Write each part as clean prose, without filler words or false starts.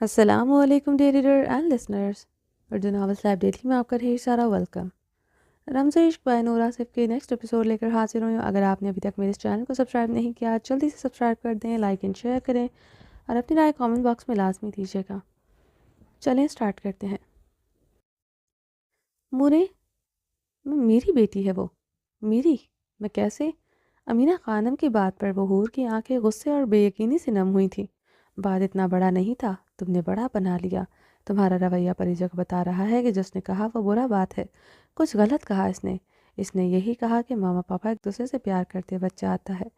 السلام علیکم dear reader and listeners, Urdu novels لائب ڈیلی میں آپ کا ڈھیر سارا ویلکم۔ رمز عشق بائی نور آصف کے نیکسٹ ایپیسوڈ لے کر حاضر ہوئی ہوں۔ اگر آپ نے ابھی تک میرے اس چینل کو سبسکرائب نہیں کیا، جلدی سے سبسکرائب کر دیں، لائک اینڈ شیئر کریں اور اپنی رائے کامنٹ باکس میں لازمی دیجیے گا۔ چلیں سٹارٹ کرتے ہیں۔ مورے، میری بیٹی ہے وہ، میری، میں کیسے؟ امینہ خانم کی بات پر وہ حور کی آنکھیں غصے اور بے یقینی سے نم ہوئی تھیں۔ بات اتنا بڑا نہیں تھا، تم نے بڑا بنا لیا۔ تمہارا رویہ پریجا کو بتا رہا ہے کہ جس نے کہا وہ برا بات ہے، کچھ غلط کہا اس نے یہی کہا کہ ماما پاپا ایک دوسرے سے پیار کرتے بچہ آتا ہے۔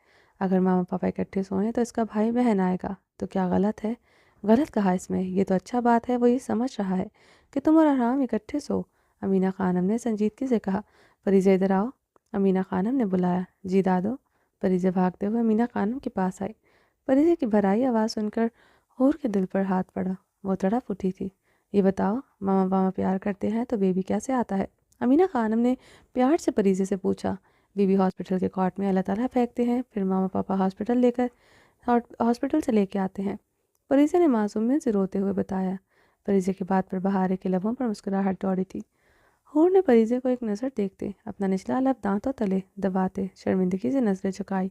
اگر ماما پاپا اکٹھے سوئیں تو اس کا بھائی بہن آئے گا، تو کیا غلط ہے؟ غلط کہا یہ تو اچھا بات ہے، وہ یہ سمجھ رہا ہے کہ تم اور آرام اکٹھے سو۔ امینہ خانم نے سنجیدگی سے کہا۔ پریزا ادھر آؤ، امینہ خانم نے بلایا۔ جی دادو۔ پریزا بھاگتے ہوئے امینہ خانم کے پاس آئی۔ پریزا کی بھرائی آواز سن کر حور کے دل پر ہاتھ پڑا، وہ تڑپ اٹھی تھی۔ یہ بتاؤ، ماما پاپا پیار کرتے ہیں تو بیبی کیسے آتا ہے؟ امینہ خانم نے پیار سے پریزا سے پوچھا۔ بیبی ہاسپٹل کے کارٹ میں اللہ تعالیٰ پھینکتے ہیں، پھر ماما پاپا ہاسپٹل سے لے کے آتے ہیں، پریزا نے معصومیت سے روتے ہوئے بتایا۔ پریزا کی بات پر بہارے کے لبوں پر مسکراہٹ دوڑی تھی۔ حور نے پریزے کو ایک نظر دیکھتے، اپنا نچلا لب دانتوں تلے دباتے شرمندگی سے نظریں جھکائی۔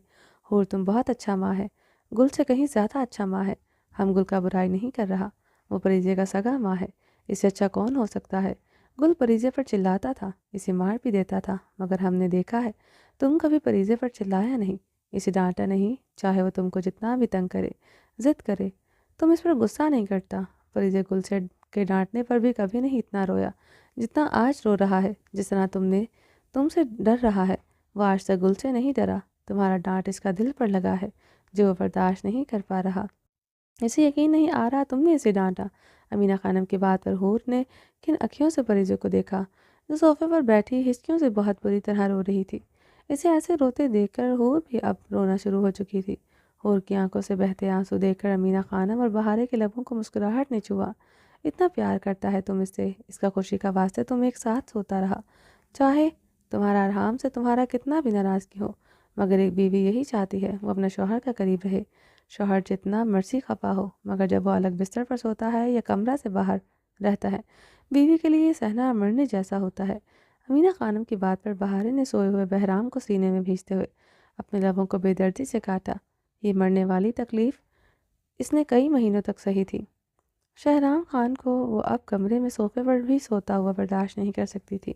حور، تم بہت اچھا ماں ہے، گل سے کہیں زیادہ اچھا ماں ہے۔ ہم گل کا برائی نہیں کر رہا، وہ پریزے کا سگا ماں ہے، اس سے اچھا کون ہو سکتا ہے؟ گل پریزے پر چلاتا تھا، اسے مار بھی دیتا تھا، مگر ہم نے دیکھا ہے تم کبھی پریزے پر چلایا نہیں، اسے ڈانٹا نہیں، چاہے وہ تم کو جتنا بھی تنگ کرے، ضد کرے، تم اس پر غصہ نہیں کرتا۔ پریزے گل سے کے ڈانٹنے پر بھی کبھی نہیں اتنا رویا جتنا آج رو رہا ہے، جس طرح تم سے ڈر رہا ہے، وہ آج تک گل سے نہیں ڈرا۔ تمہارا ڈانٹ اس کا دل پر لگا ہے جو وہ برداشت نہیں کر پا رہا۔ اسے یقین نہیں آ رہا تم نے اسے ڈانٹا۔ امینہ خانم کی بات پر حور نے کن اکھیوں سے پریزے کو دیکھا جو صوفے پر بیٹھی ہچکیوں سے بہت بری طرح رو رہی تھی۔ اسے ایسے روتے دیکھ کر حور بھی اب رونا شروع ہو چکی تھی۔ حور کی آنکھوں سے بہتے آنسو دیکھ کر امینہ خانم اور بہارے کے لبوں کو مسکراہٹ نے چھوا۔ اتنا پیار کرتا ہے تم اس سے، اس کا خوشی کا واسطے تم ایک ساتھ سوتا رہا، چاہے تمہارا ارحام سے تمہارا کتنا بھی ناراضگی ہو، مگر ایک بیوی یہی چاہتی ہے وہ اپنا شوہر کا قریب رہے، شوہر جتنا مرضی خفا ہو، مگر جب وہ الگ بستر پر سوتا ہے یا کمرہ سے باہر رہتا ہے، بیوی کے لیے سہنا مرنے جیسا ہوتا ہے۔ امینہ خانم کی بات پر بہارے نے سوئے ہوئے بہرام کو سینے میں بھیجتے ہوئے اپنے لبوں کو بے دردی سے کاٹا۔ یہ مرنے والی تکلیف اس نے کئی مہینوں تک سہی تھی۔ شہرام خان کو وہ اب کمرے میں صوفے پر بھی سوتا ہوا برداشت نہیں کر سکتی تھی۔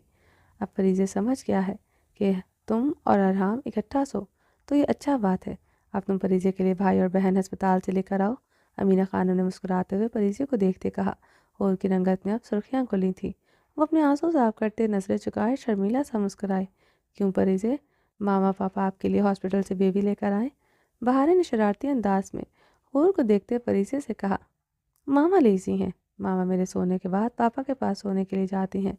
اب پریزے سمجھ گیا ہے کہ تم اور ارحام اکٹھا سو تو یہ اچھا بات ہے۔ اب تم پریزے کے لیے بھائی اور بہن ہسپتال سے لے کر آؤ۔ امینہ خانم نے مسکراتے ہوئے پریزے کو دیکھتے کہا۔ حور کی رنگت میں اب سرخیاں کھلی تھیں، وہ اپنے آنسو صاف کرتے نظریں چکائے شرمیلا سا مسکرائے۔ کیوں پریزے، ماما پاپا آپ کے لیے ہاسپٹل سے بیبی لے کر آئیں؟ بہارے نے شرارتی انداز میں حور کو دیکھتے پریزے سے کہا۔ ماما لیزی ہیں، ماما میرے سونے کے بعد پاپا کے پاس سونے کے لیے جاتی ہیں،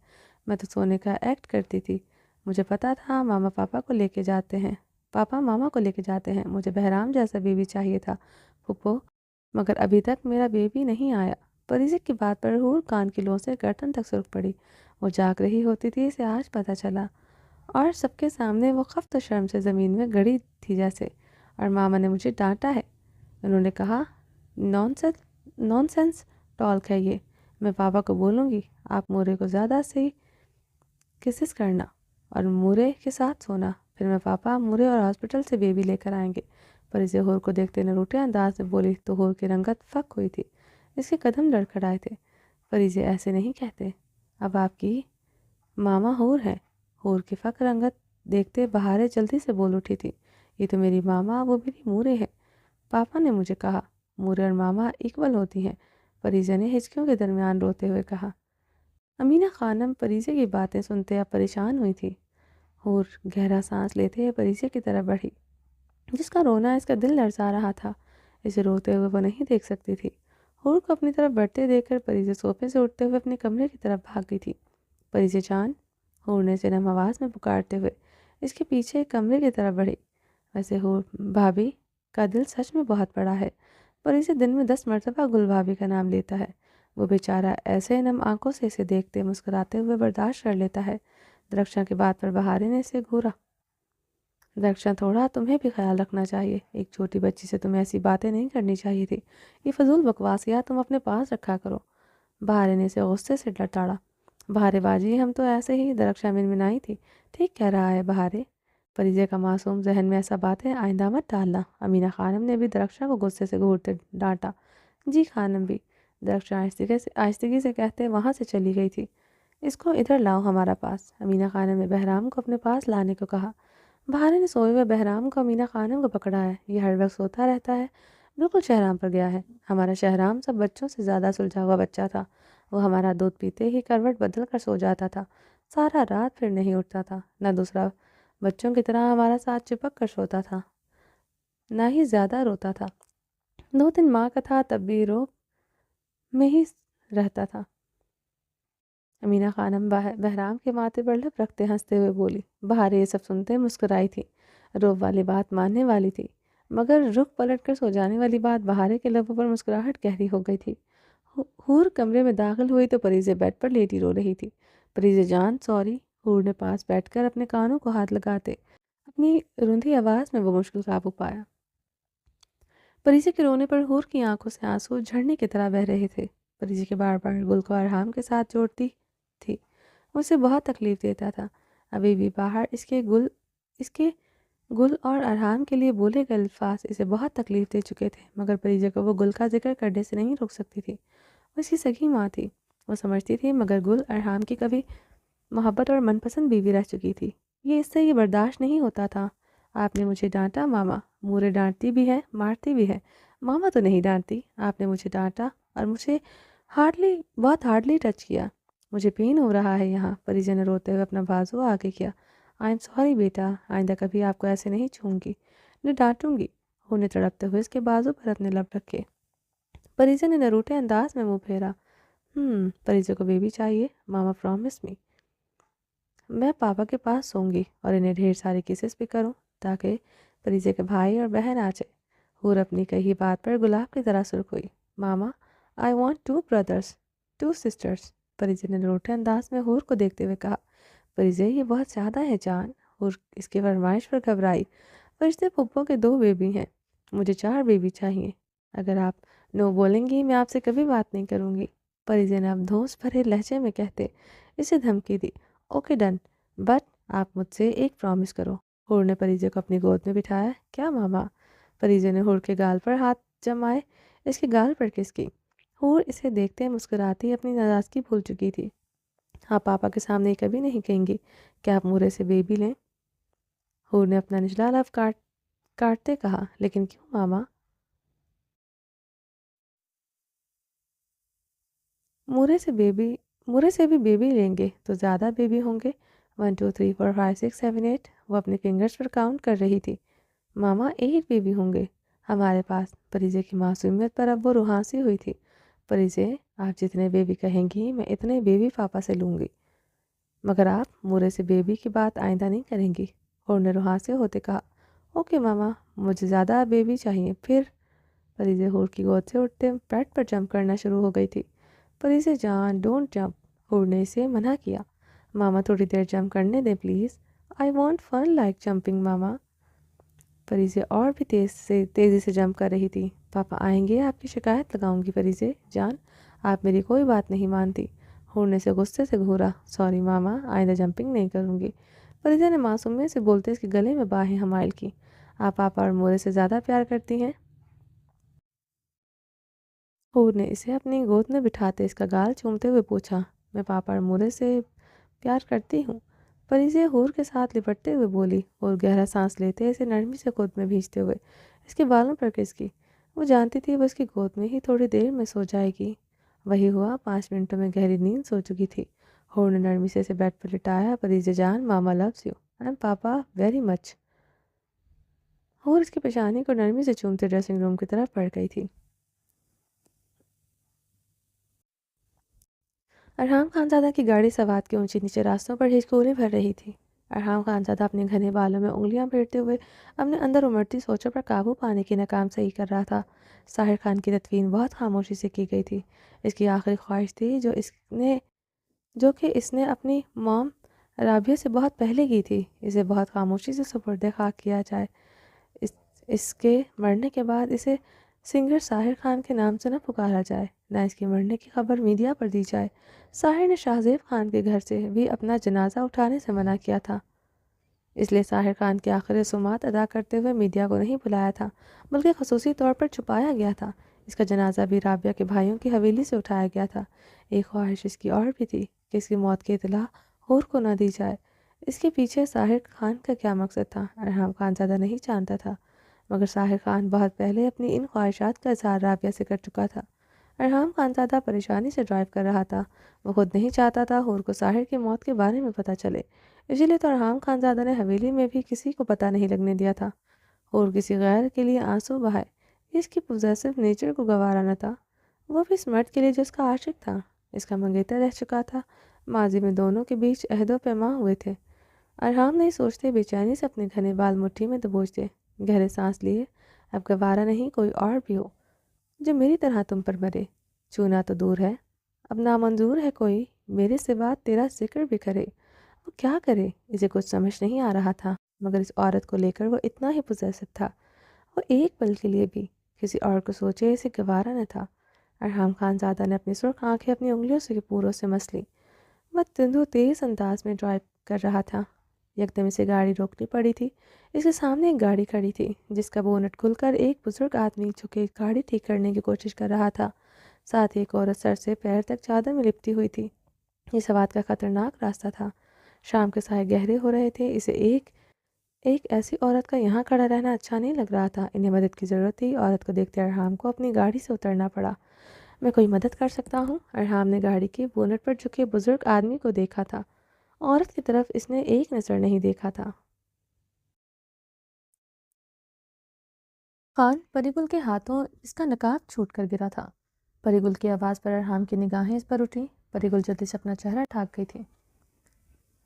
میں تو سونے کا ایکٹ کرتی تھی، مجھے پتا تھا ماما پاپا کو لے کے جاتے ہیں، پاپا ماما کو لے کے جاتے ہیں، مجھے بہرام جیسا بیبی چاہیے تھا پھپھو، مگر ابھی تک میرا بیبی نہیں آیا۔ پریزے کی بات پر حور کان کی لو سے گردن تک سرخ پڑی، وہ جاگ رہی ہوتی تھی اسے آج پتہ چلا، اور سب کے سامنے وہ خفت و شرم سے زمین میں گڑی تھی جیسے۔ اور ماما نے مجھے ڈانٹا ہے، انہوں نے کہا نون سینس ٹالک ہے یہ، میں پاپا کو بولوں گی آپ مورے کو زیادہ سے کسز کرنا اور مورے کے ساتھ سونا، پھر میں پاپا مورے اور ہاسپٹل سے بیبی لے کر آئیں گے۔ پریزے حور کو دیکھتے نروٹے انداز میں بولی تو حور کی رنگت پھک ہوئی تھی، اس کے قدم لڑکھڑائے تھے۔ پریزے ایسے نہیں کہتے، اب آپ کی ماما حور ہیں۔ حور کی فک رنگت دیکھتے بہارے جلدی سے بول اٹھی تھی۔ یہ تو میری ماما وہ میری مورے ہے، پاپا نے مجھے کہا مورے اور ماما ایکول ہوتی ہیں، پریزے نے ہچکیوں کے درمیان روتے ہوئے کہا۔ امینہ خانم پریزے کی باتیں سنتے اب پریشان ہوئی تھی۔ حور گہرا سانس لیتے ہوئے پریزے کی طرف بڑھی، جس کا رونا اس کا دل لرزا رہا تھا، اسے روتے ہوئے وہ نہیں دیکھ سکتی تھی۔ حور کو اپنی طرف بڑھتے دیکھ کر پریزے صوفے سے اٹھتے ہوئے اپنے کمرے کی طرف بھاگ گئی تھی۔ پریزے جان، حور نے اسے نرم آواز میں پکارتے ہوئے اس کے پیچھے کمرے کی طرف بڑھی۔ ویسے حور بھابھی کا دل سچ میں بہت بڑا ہے، پریزے دن میں 10 مرتبہ گل بھابھی کا نام لیتا ہے، وہ بیچارہ ایسے نم آنکھوں سے اسے دیکھتے مسکراتے ہوئے برداشت کر لیتا ہے۔ درخشاں کی بات پر بہارے نے اسے گھورا۔ درخشاں تھوڑا تمہیں بھی خیال رکھنا چاہیے، ایک چھوٹی بچی سے تمہیں ایسی باتیں نہیں کرنی چاہیے تھی، یہ فضول بکواسیات تم اپنے پاس رکھا کرو۔ بہارے نے اسے غصے سے لتاڑا۔ بہارے باجی ہم تو ایسے ہی، درخشاں منمنائی تھی۔ ٹھیک کہہ رہا ہے بہارے، پریزے کا معصوم ذہن میں ایسا باتیں آئندہ مت ڈالنا۔ امینہ خانم نے بھی درخشاں کو غصے سے گھورتے ڈانٹا۔ جی خانم بھی، درخشاں آہستگی سے کہتے وہاں سے چلی گئی تھی۔ اس کو ادھر لاؤ ہمارا پاس، امینہ خانم نے بہرام کو اپنے پاس لانے کو کہا۔ بہارے نے سوئے ہوئے بہرام کو امینہ خانم کو پکڑا ہے، یہ ہر وقت سوتا رہتا ہے، بالکل شہرام پر گیا ہے۔ ہمارا شہرام سب بچوں سے زیادہ سلجھا ہوا بچہ تھا، وہ ہمارا دودھ پیتے ہی کروٹ بدل کر سو جاتا تھا، سارا رات پھر نہیں اٹھتا تھا، نہ دوسرا بچوں کی طرح ہمارا ساتھ چپک کر سوتا تھا، نہ ہی زیادہ روتا تھا۔ 2 دن ماں کا تھا تب بھی رو میں ہی رہتا تھا۔ امینہ خانم بہرام کے ماتھے پر لب رکھتے ہنستے ہوئے بولی۔ بہار یہ سب سنتے مسکرائی تھی، روب والی بات ماننے والی تھی، مگر رخ پلٹ کر سو جانے والی بات بہارے کے لبوں پر مسکراہٹ گہری ہو گئی تھی۔ حور کمرے میں داخل ہوئی تو پریزے بیڈ پر لیٹی رو رہی تھی۔ پریزے جان سوری، حور نے پاس بیٹھ کر اپنے کانوں کو ہاتھ لگاتے اپنی روندھی آواز میں وہ مشکل قابو پایا۔ پریزے کے رونے پر حور کی آنکھوں سے آنسو جھرنے کی طرح بہہ رہے تھے۔ پریزے کے بار بار گل کو ارحام کے ساتھ جوڑتی تھی، اسے بہت تکلیف دیتا تھا۔ ابھی بھی باہر اس کے گل اور ارحام کے لیے بولے گئے الفاظ اسے بہت تکلیف دے چکے تھے، مگر پریزے کو وہ گل کا ذکر کرنے سے نہیں روک سکتی تھی۔ وہ اس کی سگی ماں تھی، وہ سمجھتی تھی، مگر گل ارحام کی کبھی محبت اور من پسند بیوی رہ چکی تھی۔ اس سے یہ برداشت نہیں ہوتا تھا۔ آپ نے مجھے ڈانٹا ماما، مورے ڈانٹتی بھی ہے مارتی بھی ہے، ماما تو نہیں ڈانٹتی۔ آپ نے مجھے ڈانٹا اور مجھے بہت ہارڈلی ٹچ کیا، مجھے پین ہو رہا ہے یہاں۔ پریزے نے روتے ہوئے اپنا بازو آگے کیا۔ آئی ایم سوری بیٹا، آئندہ کبھی آپ کو ایسے نہیں چھوں گی، نہ ڈانٹوں گی۔ انہیں تڑپتے ہوئے اس کے بازو پر اپنے لب رکھے پریزے نے نروٹے انداز میں منہ پھیرا۔ پریزے کو بیبی چاہیے، ماما پرومس می، میں پاپا کے پاس سوں گی اور انہیں ڈھیر سارے کیسز بھی کروں تاکہ پریزے کے بھائی اور بہن آ جائے۔ حور اپنی کہی بات پر گلاب کی طرح سرخ ہوئی۔ ماما آئی وانٹ 2 brothers 2 sisters، پریزے نے نروٹے انداز میں حور کو دیکھتے ہوئے کہا۔ پریزے یہ بہت زیادہ ہے جان، حور اس کی فرمائش پر گھبرائی۔ فرشتے پھپھو کے 2 بیبی ہیں، مجھے 4 بیبی چاہیے، اگر آپ نو بولیں گی میں آپ سے کبھی بات نہیں کروں گی۔ پریزے نے اب دھوس بھرے لہجے میں کہتے اسے دھمکی دی۔ اوکے ڈن، بٹ آپ مجھ سے ایک پرومس کرو۔ حور نے پریزے کو اپنی گود میں بٹھایا۔ کیا ماما؟ پریزے نے حور کے گال پر ہاتھ جمائے، اس کے گال پر کس کی۔ حور اسے دیکھتے مسکراتی اپنی ناراضگی بھول چکی تھی۔ آپ پاپا کے سامنے کبھی نہیں کہیں گی کہ آپ مورے سے بیبی لیں؟ حور نے اپنا نچلا لب کاٹتے کہا۔ لیکن کیوں ماما؟ مورے سے بھی بیبی لیں گے تو زیادہ بیبی ہوں گے۔ 1 2 3 4 5 6 7 8، وہ اپنے فنگرز پر کاؤنٹ کر رہی تھی۔ ماما 8 بیبی ہوں گے ہمارے پاس۔ پریزے کی معصومیت پر اب وہ روحانسی ہوئی تھی۔ پریزے آپ جتنے بیبی کہیں گی میں اتنے بیبی پاپا سے لوں گی، مگر آپ مورے سے بیبی کی بات آئندہ نہیں کریں گی۔ حور نے روحانسے ہوتے کہا۔ اوکے ماما، مجھے زیادہ بیبی چاہیے پھر۔ پریزے حور کی گود سے اٹھتے بیڈ پر جمپ کرنا شروع ہو گئی تھی۔ پریزے جان ڈونٹ جمپ، حور نے اسے منع کیا۔ ماما تھوڑی دیر جمپ کرنے دیں please, I want fun like jumping ماما۔ پریزے اور بھی تیزی سے جمپ کر رہی تھی۔ پاپا آئیں گے آپ کی شکایت لگاؤں گی پریزے جان، آپ میری کوئی بات نہیں مانتی۔ حور نے اسے غصے سے گھورا۔ سوری ماما، آئندہ جمپنگ نہیں کروں گی۔ پریزے نے معصومیت سے بولتے اس کے گلے میں باہیں حمائل کی۔ آپ پاپا اور مورے سے زیادہ پیار کرتی ہیں؟ حور نے اسے اپنی گود میں بٹھاتے اس کا گال چومتے ہوئے پوچھا۔ میں پاپا اور مورے سے پیار کرتی ہوں، پریزے حور کے ساتھ لپٹتے ہوئے بولی، اور گہرا سانس لیتے اسے نرمی سے گود میں بھیجتے ہوئے اس کے بالوں پر کس کی۔ وہ جانتی تھی وہ اس کی گود میں ہی تھوڑی دیر میں سو جائے گی۔ وہی ہوا، 5 منٹوں میں گہری نیند سو چکی تھی۔ حور نے نرمی سے اسے بیڈ پر لٹایا۔ پریزے جان ماما loves you and papa very much. Hoor اس کی پیشانی کو نرمی سے چومتے ڈریسنگ روم کی طرف بڑھ گئی تھی۔ ارحام خانزادہ کی گاڑی سوات کے اونچے نیچے راستوں پر ہچکولے بھر رہی تھی۔ ارحام خانزادہ اپنے گھنے بالوں میں انگلیاں پھیرتے ہوئے اپنے اندر امڑتی سوچوں پر قابو پانے کی ناکام صحیح کر رہا تھا۔ ساحر خان کی تدفین بہت خاموشی سے کی گئی تھی۔ اس کی آخری خواہش تھی جو کہ اس نے اپنی موم رابعہ سے بہت پہلے کی تھی، اسے بہت خاموشی سے سپرد خاک کیا جائے۔ اس اس کے مرنے کے بعد اسے سنگر ساحر خان کے نام سے نہ پکارا جائے، نہ اس کے مرنے کی خبر میڈیا پر دی جائے۔ ساحر نے شاہ زیب خان کے گھر سے بھی اپنا جنازہ اٹھانے سے منع کیا تھا، اس لیے ساحر خان کے آخری رسومات ادا کرتے ہوئے میڈیا کو نہیں بلایا تھا، بلکہ خصوصی طور پر چھپایا گیا تھا۔ اس کا جنازہ بھی رابعہ کے بھائیوں کی حویلی سے اٹھایا گیا تھا۔ ایک خواہش اس کی اور بھی تھی کہ اس کی موت کی اطلاع ہور کو نہ دی جائے۔ اس کے پیچھے ساحر خان کا کیا مقصد تھا، ارحام خان زیادہ نہیں جانتا تھا، مگر ساحر خان بہت پہلے اپنی ان خواہشات کا اظہار رابعہ سے کر چکا تھا۔ ارحام خان زیادہ پریشانی سے ڈرائیو کر رہا تھا، وہ خود نہیں چاہتا تھا ہور کو ساحر کی موت کے بارے میں پتہ چلے، اسی لیے تو ارحام خان زیادہ نے حویلی میں بھی کسی کو پتہ نہیں لگنے دیا تھا۔ اور کسی غیر کے لیے آنسو بہائے، اس کی پوزیسو نیچر کو گوارا نہ تھا، وہ بھی اس مرد کے لیے جو اس کا عاشق تھا، اس کا منگیتر رہ چکا تھا۔ ماضی میں دونوں کے بیچ عہد و پیمان ہوئے تھے۔ ارحام نہیں سوچتے بے چینی سے اپنے گھنے بال مٹھی میں دبوچ دے، گہرے سانس لیے۔ اب گوارا نہیں کوئی اور بھی ہو جو میری طرح تم پر مرے، چونا تو دور ہے، اب نامنظور ہے کوئی میرے سوا تیرا ذکر بھی کرے۔ وہ کیا کرے، اسے کچھ سمجھ نہیں آ رہا تھا، مگر اس عورت کو لے کر وہ اتنا ہی پوزیسو تھا، وہ ایک پل کے لیے بھی کسی اور کو سوچے اسے گوارا نہ تھا۔ ارحام خان زادہ نے اپنی سرخ آنکھیں اپنی انگلیوں سے پوروں سے مس لی۔ وہ تندو تیز انداز میں ڈرائیو کر رہا تھا۔ یکدم اسے گاڑی روکنی پڑی تھی۔ اس کے سامنے ایک گاڑی کھڑی تھی جس کا بونٹ کھل کر ایک بزرگ آدمی جھکے گاڑی ٹھیک کرنے کی کوشش کر رہا تھا، ساتھ ہی ایک عورت سر سے پیر تک چادر میں لپٹی ہوئی تھی۔ یہ سوات کا خطرناک راستہ تھا، شام کے سائے گہرے ہو رہے تھے، اسے ایک ایسی عورت کا یہاں کھڑا رہنا اچھا نہیں لگ رہا تھا۔ انہیں مدد کی ضرورت تھی۔ عورت کو دیکھتے ارحام کو اپنی گاڑی سے اترنا پڑا۔ میں کوئی مدد کر سکتا ہوں؟ ارحام نے گاڑی کے بونٹ پر جھکے بزرگ آدمی کو دیکھا تھا، عورت کی طرف اس نے ایک نظر نہیں دیکھا تھا۔ خان پری گل کے ہاتھوں اس کا نقاب چھوٹ کر گرا تھا۔ پری گل کی آواز پر ارحام کی نگاہیں اس پر اٹھیں۔ پری گل جلدی سے اپنا چہرہ ڈھانپ گئی تھی۔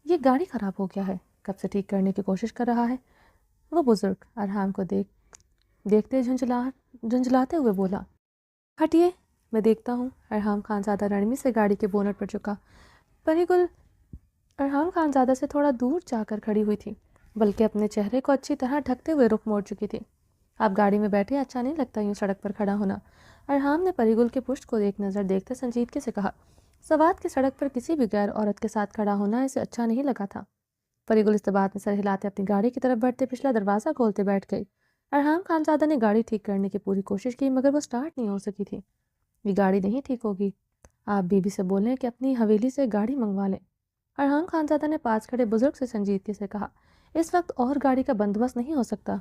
یہ گاڑی خراب ہو گیا ہے، کب سے ٹھیک کرنے کی کوشش کر رہا ہے؟ وہ بزرگ ارحام کو دیکھتے جھنجھلاتے ہوئے بولا۔ ہٹیے، میں دیکھتا ہوں۔ ارحام خان زادہ نرمی سے گاڑی کے بونٹ پر جھکا۔ پری گل ارحام خان زادہ سے تھوڑا دور جا کر کھڑی ہوئی تھی، بلکہ اپنے چہرے کو اچھی طرح ڈھکتے ہوئے رخ موڑ چکی تھی۔ آپ گاڑی میں بیٹھے، اچھا نہیں لگتا یوں سڑک پر کھڑا ہونا۔ ارحام نے پری گل کے پشت کو ایک نظر دیکھتے سنجیدگی سے کہا۔ سوات کی سڑک پر کسی بھی غیر عورت کے ساتھ کھڑا ہونا اسے اچھا نہیں لگا تھا۔ پری گل اس بات میں سر ہلاتے اپنی گاڑی کی طرف بڑھتے پچھلا دروازہ کھولتے بیٹھ گئی۔ ارحام خان زادہ نے گاڑی ٹھیک کرنے کی پوری کوشش کی، مگر وہ سٹارٹ نہیں ہو سکی تھی۔ یہ گاڑی نہیں ٹھیک ہوگی، آپ بی بی سے بولیں کہ اپنی حویلی سے گاڑی منگوا لیں۔ ارحام خان زادہ نے پاس کھڑے بزرگ سے سنجیدگی سے کہا۔ اس وقت اور گاڑی کا بندوبست نہیں ہو سکتا،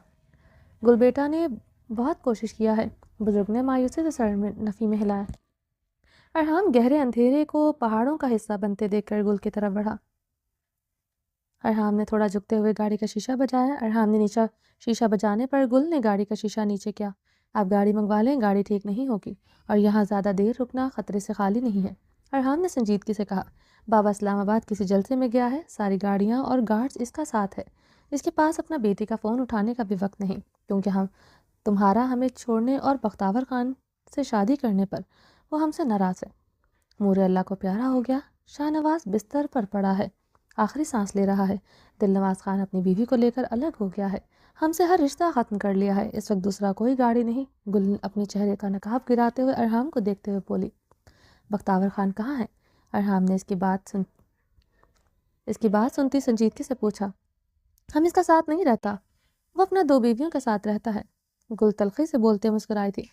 گل بیٹا نے بہت کوشش کیا ہے، بزرگ نے مایوسی سے سر میں نفی میں ہلایا۔ ارحام گہرے اندھیرے کو پہاڑوں کا حصہ بنتے دیکھ کر گل کی طرف بڑھا۔ ارحام نے تھوڑا جھکتے ہوئے گاڑی کا شیشہ بجایا۔ ارحام نے نیچا شیشہ بجانے پر گل نے گاڑی کا شیشہ نیچے کیا۔ آپ گاڑی منگوا لیں، گاڑی ٹھیک نہیں ہوگی اور یہاں زیادہ دیر رکنا خطرے سے خالی نہیں ہے۔ ارحام نے سنجیدگی سے کہا۔ بابا اسلام آباد کسی جلسے میں گیا ہے، ساری گاڑیاں اور گارڈز اس کا ساتھ ہے، اس کے پاس اپنا بیٹی کا فون اٹھانے کا بھی وقت نہیں، کیونکہ تمہارا ہمیں چھوڑنے اور بختاور خان سے شادی کرنے پر وہ ہم سے ناراض ہے۔ مورے اللہ کو پیارا ہو گیا، شاہ نواز بستر پر پڑا ہے، آخری سانس لے رہا ہے، دل نواز خان اپنی بیوی کو لے کر الگ ہو گیا ہے، ہم سے ہر رشتہ ختم کر لیا ہے، اس وقت دوسرا کوئی گاڑی نہیں۔ گل نے اپنے چہرے کا نقاب گراتے ہوئے ارحام کو دیکھتے ہوئے بولی۔ بختاور خان کہاں ہے؟ ارحام نے اس کی بات سنتی سنجیدگی سے پوچھا۔ ہم اس کا ساتھ نہیں رہتا، وہ اپنا 2 بیویوں کے ساتھ رہتا ہے۔ گل تلخی سے بولتے مسکرائی تھی۔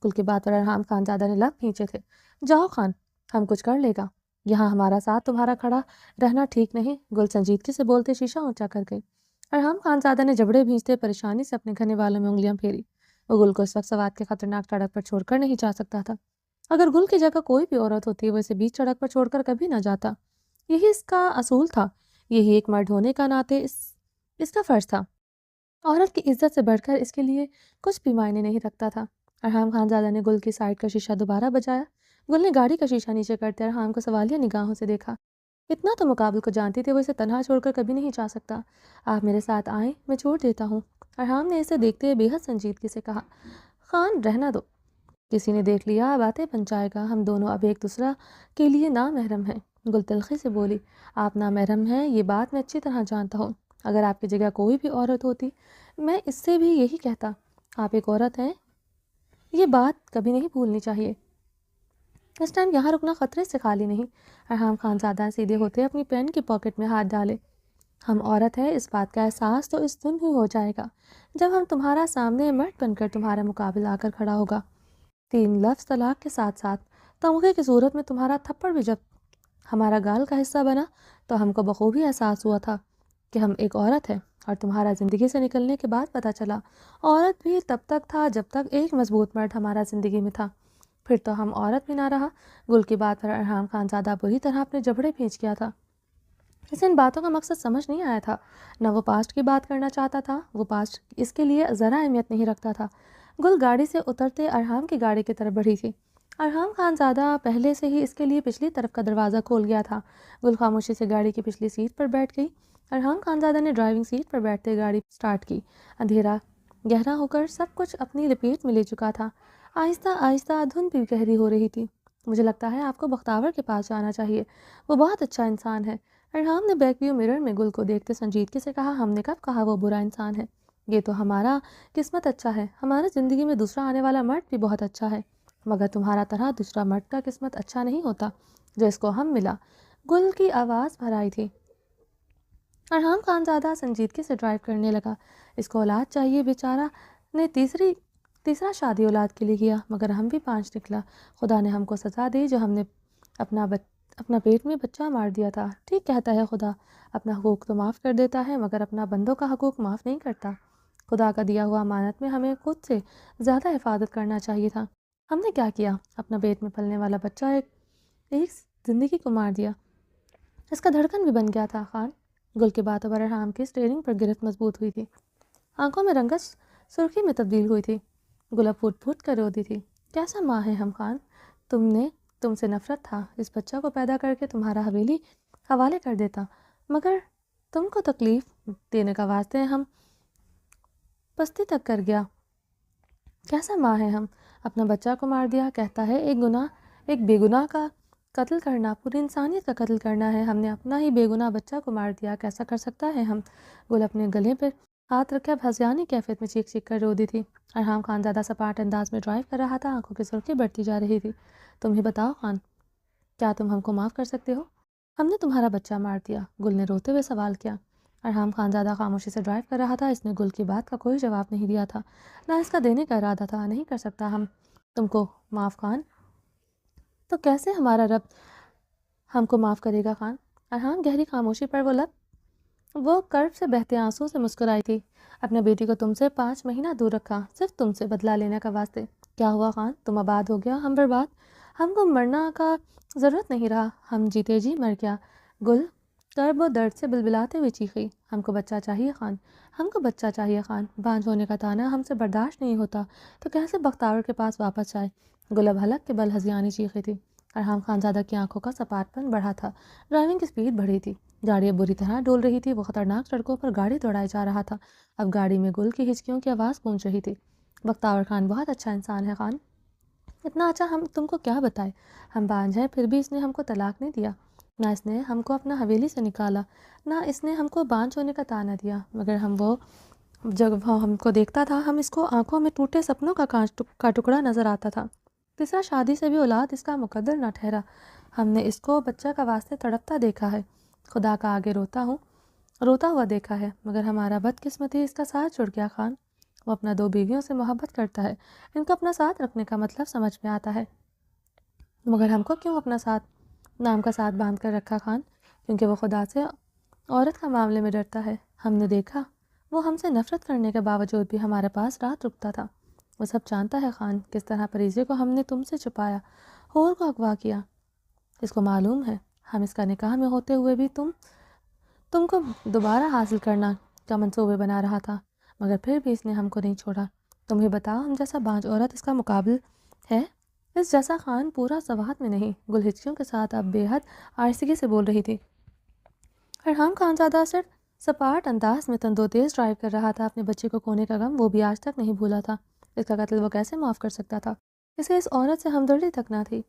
گل کی بات پر ارحام خان زادہ نے لب کھینچے تھے۔ جاؤ خان، ہم کچھ کر لے گا، یہاں ہمارا ساتھ تمہارا کھڑا رہنا ٹھیک نہیں۔ گل سنجیدگی سے بولتے شیشہ اونچا کر گئی۔ ارحام خان زادہ نے جبڑے بھینچتے پریشانی سے اپنے گھنے والوں میں انگلیاں پھیری۔ وہ گل کو اس وقت سوات کے خطرناک سڑک پر چھوڑ کر نہیں جا سکتا تھا۔ اگر گل کی جگہ کوئی بھی عورت ہوتی وہ اسے بیچ سڑک پر چھوڑ کر کبھی نہ جاتا۔ یہی اس کا اصول تھا، یہی ایک مرد ہونے کا ناطے اس کا فرض تھا۔ عورت کی عزت سے بڑھ کر اس کے لیے کچھ بھی معنی نہیں رکھتا تھا۔ ارحام خان زادہ نے گل کی سائیڈ کا شیشہ دوبارہ بجایا۔ گل نے گاڑی کا شیشہ نیچے کرتے ارحام کو سوالیہ نگاہوں سے دیکھا۔ اتنا تو مقابل کو جانتی تھی وہ اسے تنہا چھوڑ کر کبھی نہیں جا سکتا۔ آپ میرے ساتھ آئیں، میں چھوڑ دیتا ہوں۔ ارحام نے اسے دیکھتے ہوئے بے حد سنجیدگی سے کہا۔ خان رہنا دو، کسی نے دیکھ لیا باتیں بن جائے گا، ہم دونوں اب ایک دوسرا کے لیے نامحرم ہیں۔ گل تلخی سے بولی، آپ نامحرم ہیں، یہ بات میں اچھی طرح جانتا ہوں۔ اگر آپ کی جگہ کوئی بھی عورت ہوتی میں اس سے بھی یہی کہتا۔ آپ ایک عورت ہیں، یہ بات کبھی نہیں بھولنی چاہیے۔ اس ٹائم یہاں رکنا خطرے سے خالی نہیں۔ ارحام خان زادہ سیدھے ہوتے اپنی پین کی پاکٹ میں ہاتھ ڈالے۔ ہم عورت ہے، اس بات کا احساس تو اس دن ہی ہو جائے گا جب ہم تمہارا سامنے مرد بن کر تمہارا مقابل آ کر کھڑا ہوگا۔ 3 لفظ طلاق کے ساتھ ساتھ تمغے کی صورت میں تمہارا تھپڑ بھی جب ہمارا گال کا حصہ بنا تو ہم کو بخوبی احساس ہوا تھا کہ ہم ایک عورت ہے، اور تمہارا زندگی سے نکلنے کے بعد پتہ چلا عورت بھی تب تک تھا جب تک ایک مضبوط مرد ہمارا زندگی میں تھا، پھر تو ہم عورت بھی نہ رہا۔ گل کی بات پر ارحام خان زادہ بری طرح اپنے جبڑے بھیج گیا تھا۔ اسے ان باتوں کا مقصد سمجھ نہیں آیا تھا، نہ وہ پاسٹ کی بات کرنا چاہتا تھا، وہ پاسٹ اس کے لیے ذرا اہمیت نہیں رکھتا تھا۔ گل گاڑی سے اترتے ارحام کی گاڑی کی طرف بڑھی تھی۔ ارحام خان زادہ پہلے سے ہی اس کے لیے پچھلی طرف کا دروازہ کھول گیا تھا۔ گل خاموشی سے گاڑی کی پچھلی سیٹ پر بیٹھ گئی۔ ارحام خان زادہ نے ڈرائیونگ سیٹ پر بیٹھتے گاڑی سٹارٹ کی۔ اندھیرا گہرا ہو کر سب کچھ اپنی لپیٹ میں لے چکا تھا۔ آہستہ آہستہ دھند بھی گہری ہو رہی تھی۔ مجھے لگتا ہے آپ کو بختاور کے پاس جانا چاہیے، وہ بہت اچھا انسان ہے۔ ارحام نے بیک ویو مرر میں گل کو دیکھتے سنجیدگی سے کہا، ہم نے کب کہا وہ برا انسان ہے؟ یہ تو ہمارا قسمت اچھا ہے، ہماری زندگی میں دوسرا آنے والا مرد بھی بہت اچھا ہے، مگر تمہارا طرح دوسرا مرد کا قسمت اچھا نہیں ہوتا جو اس کو ہم ملا۔ گل کی آواز بھر آئی تھی۔ ارحام خان زادہ سنجیدگی سے ڈرائیو کرنے لگا۔ اس کو اولاد چاہیے، بیچارہ نے تیسرا شادی اولاد کے لیے کیا، مگر ہم بھی 5 نکلا۔ خدا نے ہم کو سزا دی جو ہم نے اپنا پیٹ میں بچہ مار دیا تھا۔ ٹھیک کہتا ہے خدا، اپنا حقوق تو معاف کر دیتا ہے مگر اپنا بندوں کا حقوق معاف نہیں کرتا۔ خدا کا دیا ہوا امانت میں ہمیں خود سے زیادہ حفاظت کرنا چاہیے تھا۔ ہم نے کیا کیا؟ اپنا پیٹ میں پلنے والا بچہ ایک زندگی کو مار دیا، اس کا دھڑکن بھی بن گیا تھا۔ خان گل کے باتوں پر ارحام کی اسٹیئرنگ پر گرفت مضبوط ہوئی تھی، آنکھوں میں رنگت سرخی میں تبدیل ہوئی تھی۔ گل اب پھوٹ پھوٹ کر رو دی تھی۔ کیسا ماں ہے ہم خان، تم سے نفرت تھا، اس بچہ کو پیدا کر کے تمہارا حویلی حوالے کر دیتا، مگر تم کو تکلیف دینے کا واسطے ہم پستی تک کر گیا۔ کیسا ماں ہے ہم، اپنا بچہ کو مار دیا، کہتا ہے ایک بے گناہ کا قتل کرنا پوری انسانیت کا قتل کرنا ہے، ہم نے اپنا ہی بے گناہ بچہ کو مار دیا، کیسا کر سکتا ہے ہم؟ گل اپنے گلے پر ہاتھ رکھے اب ہذیانی کیفیت میں چیخ چیخ کر رو دی تھی۔ ارحام خان زیادہ سپاٹ انداز میں ڈرائیو کر رہا تھا، آنکھوں کی سرخی بڑھتی جا رہی تھی۔ تم ہی بتاؤ خان، کیا تم ہم کو معاف کر سکتے ہو؟ ہم نے تمہارا بچہ مار دیا، گل نے روتے ہوئے سوال کیا۔ ارحام خان زیادہ خاموشی سے ڈرائیو کر رہا تھا، اس نے گل کی بات کا کوئی جواب نہیں دیا تھا، نہ اس کا دینے کا ارادہ تھا۔ نہیں کر سکتا ہم تم کو معاف خان، تو کیسے ہمارا رب ہم کو معاف کرے گا خان؟ ارحام گہری خاموشی پر وہ کرب سے بہتے آنسوں سے مسکرائی تھی۔ اپنے بیٹی کو تم سے 5 مہینہ دور رکھا، صرف تم سے بدلہ لینے کا واسطے۔ کیا ہوا خان؟ تم آباد ہو گیا، ہم برباد، ہم کو مرنا کا ضرورت نہیں رہا، ہم جیتے جی مر گیا۔ گل کرب و درد سے بلبلاتے ہوئے چیخی، ہم کو بچہ چاہیے خان، ہم کو بچہ چاہیے خان، بانجھ ہونے کا تانا ہم سے برداشت نہیں ہوتا تو کیسے بختاور کے پاس واپس جائے؟ گل اب حلق کے بل ہذیانی چیخی تھی۔ ارحام خان زادہ کی آنکھوں کا سپاٹ پن بڑھا تھا، ڈرائیونگ کی سپیڈ بڑھی تھی، گاڑی اب بری طرح ڈول رہی تھی، وہ خطرناک سڑکوں پر گاڑی دوڑائے جا رہا تھا۔ اب گاڑی میں گل کی ہچکیوں کی آواز گونج رہی تھی۔ بختاور خان بہت اچھا انسان ہے خان، اتنا اچھا ہم تم کو کیا بتائے، ہم بانجھ ہیں پھر بھی اس نے ہم کو طلاق نہیں دیا، نہ اس نے ہم کو اپنا حویلی سے نکالا، نہ اس نے ہم کو بانجھ ہونے کا تانا دیا، مگر جب وہ ہم کو دیکھتا تھا ہم اس کو آنکھوں میں ٹوٹے سپنوں کا ٹکڑا نظر آتا تھا۔ تیسرا شادی سے بھی اولاد اس کا مقدر نہ ٹھہرا، ہم نے اس کو بچہ کا واسطے تڑپتا دیکھا ہے، خدا کا آگے روتا ہوا دیکھا ہے، مگر ہمارا بدقسمتی اس کا ساتھ جڑ گیا خان۔ وہ اپنا 2 بیویوں سے محبت کرتا ہے، ان کو اپنا ساتھ رکھنے کا مطلب سمجھ میں آتا ہے، مگر ہم کو کیوں اپنا نام کا ساتھ باندھ کر رکھا خان؟ کیونکہ وہ خدا سے عورت کا معاملے میں ڈرتا ہے۔ ہم نے دیکھا وہ ہم سے نفرت کرنے کے باوجود بھی ہمارے پاس رات رکتا تھا۔ وہ سب جانتا ہے خان، کس طرح پریزے کو ہم نے تم سے چھپایا، ہور کو اغوا کیا، اس کو معلوم ہے ہم اس کا نکاح میں ہوتے ہوئے بھی تم کو دوبارہ حاصل کرنا کا منصوبے بنا رہا تھا، مگر پھر بھی اس نے ہم کو نہیں چھوڑا۔ تم ہی بتاؤ، ہم جیسا بانجھ عورت اس کا مقابل ہے؟ اس جیسا خان پورا سوات میں نہیں۔ گل ہچکیوں کے ساتھ اب بے حد آہستگی سے بول رہی تھی۔ ارحام خان زادہ صرف سپاٹ انداز میں تندو تیز ڈرائیو کر رہا تھا، اپنے بچے کو کھونے کا غم وہ بھی آج تک نہیں بھولا تھا۔ اس کا قتل وہ کیسے معاف کر سکتا تھا؟ اسے اس عورت سے ہمدردی تک نہ تھی۔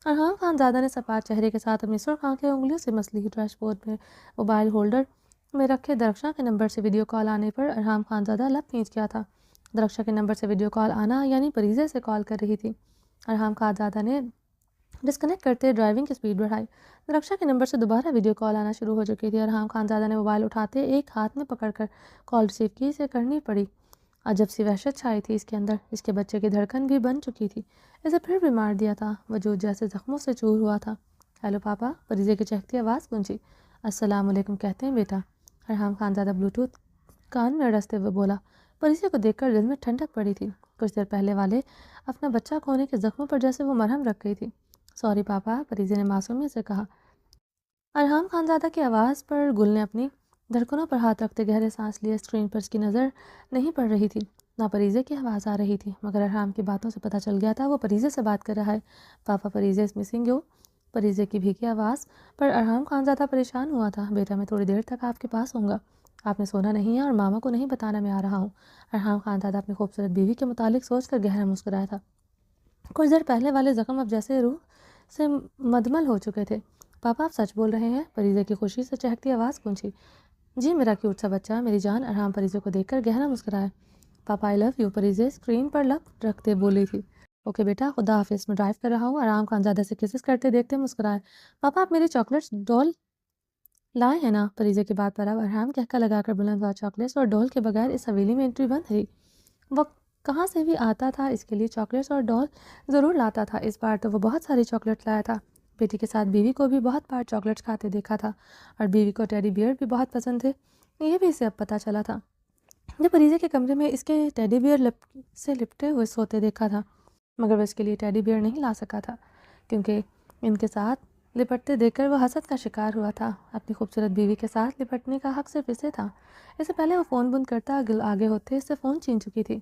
ارحام خان زادہ نے سپاٹ چہرے کے ساتھ اپنی سرخ آنکھیں انگلیوں سے مسلی ڈیش بورڈ میں موبائل ہولڈر میں رکھے درخشاں کے نمبر سے ویڈیو کال آنے پر ارحام خان زادہ لب کھینچ گیا تھا۔ درخشاں کے نمبر سے ویڈیو کال آنا یعنی پریزے سے کال کر رہی تھی۔ ارحام خان زادہ نے ڈسکنیکٹ کرتے ڈرائیونگ کی سپیڈ بڑھائی۔ درخشاں کے نمبر سے دوبارہ ویڈیو کال آنا شروع ہو چکی تھی۔ ارحام خان زادہ نے موبائل اٹھاتے ایک ہاتھ میں پکڑ کر کال ریسیو کی، اسے کرنی پڑی۔ عجب سی وحشت چھائی تھی اس کے اندر، اس کے بچے کی دھڑکن بھی بن چکی تھی، اسے پھر بھی مار دیا تھا، وجود جیسے زخموں سے چور ہوا تھا۔ ہیلو پاپا، پریزے کی چہکتی آواز گونجی۔ السلام علیکم کہتے ہیں بیٹا، ارحام خان زادہ بلوٹوتھ کان میں ڈستے ہوئے بولا۔ پریزے کو دیکھ کر دل میں ٹھنڈک پڑی تھی، کچھ دیر پہلے والے اپنا بچہ کھونے کے زخموں پر جیسے وہ مرہم رکھ گئی تھی۔ سوری پاپا، پریزے نے معصومیت سے کہا۔ ارحام خان زادہ کی آواز پر گل نے اپنی دھڑکنوں پر ہاتھ رکھتے گہرے سانس لیے۔ اسکرین پر اس کی نظر نہیں پڑ رہی تھی، نہ پریزے کی آواز آ رہی تھی، مگر ارحام کی باتوں سے پتہ چل گیا تھا وہ پریزے سے بات کر رہا ہے۔ پاپا، پریزے از مسنگ یو۔ پریزے کی بھیگی آواز پر ارحام خان زادہ پریشان ہوا تھا۔ بیٹا، میں تھوڑی دیر تک آپ کے پاس ہوں گا، آپ نے سونا نہیں ہے اور ماما کو نہیں بتانا میں آ رہا ہوں۔ ارحام خان زادہ اپنی خوبصورت بیوی کے متعلق سوچ کر گہرا مسکرایا تھا۔ کچھ دیر پہلے والے زخم اب جیسے روح سے مدمل ہو چکے تھے۔ پاپا، آپ سچ بول رہے ہیں؟ پریزے کی خوشی سے چہکتی آواز گونجی۔ جی میرا کیوٹ سا بچہ، میری جان۔ ارحام پریزے کو دیکھ کر گہرا مسکرایا۔ پاپا آئی لو یو، پریزے اسکرین پر لب رکھتے بولی تھی۔ اوکے بیٹا، خدا حافظ، میں ڈرائیو کر رہا ہوں۔ ارحام خان زادہ سے کسز کرتے دیکھتے مسکرائے۔ پاپا، آپ میری چاکلیٹس ڈول لائے ہیں نا؟ پریزے کی بات پر اب ارحام کہکا لگا کر بلند ہوا۔ چاکلیٹس اور ڈول کے بغیر اس حویلی میں انٹری بند ہے۔ وہ کہاں سے بھی آتا تھا اس کے لیے چاکلیٹس اور ڈول ضرور لاتا تھا۔ اس بار تو وہ بہت ساری چاکلیٹ لایا تھا۔ بیٹی کے ساتھ بیوی کو بھی بہت بار چاکلیٹس کھاتے دیکھا تھا، اور بیوی کو ٹیڈی بیئر بھی بہت پسند تھے، یہ بھی اسے اب پتہ چلا تھا۔ جب پریزے کے کمرے میں اس کے ٹیڈی بیئر سے لپٹے ہوئے سوتے دیکھا تھا، مگر وہ اس کے لیے ٹیڈی بیئر نہیں لا سکا تھا، کیونکہ ان کے ساتھ لپٹتے دیکھ کر وہ حسد کا شکار ہوا تھا۔ اپنی خوبصورت بیوی کے ساتھ لپٹنے کا حق صرف اسے تھا۔ اس سے پہلے وہ فون بند کرتا آگے ہوتے اس سے فون چھین چکی تھی۔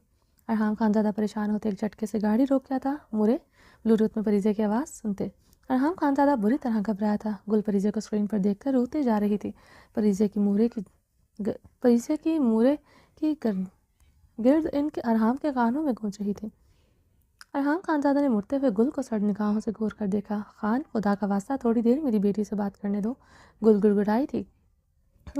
ارحام خان زادہ پریشان ہوتے ایک جھٹکے سے گاڑی روک گیا تھا۔ مورے، بلوٹوتھ میں پریزے کی آواز سنتے ارحام خان زادہ بری طرح گھبرایا تھا۔ گل پریزے کو اسکرین پر دیکھ کر روتے جا رہی تھی۔ پریزے کی مورے کی گرد ان کے ارحام کے کانوں میں گونج رہی تھی۔ ارحام خان زادہ نے مڑتے ہوئے گل کو سڑ نگاہوں سے گور کر دیکھا۔ خان، خدا کا واسطہ تھوڑی دیر میری بیٹی سے بات کرنے دو، گل گڑگڑائی تھی۔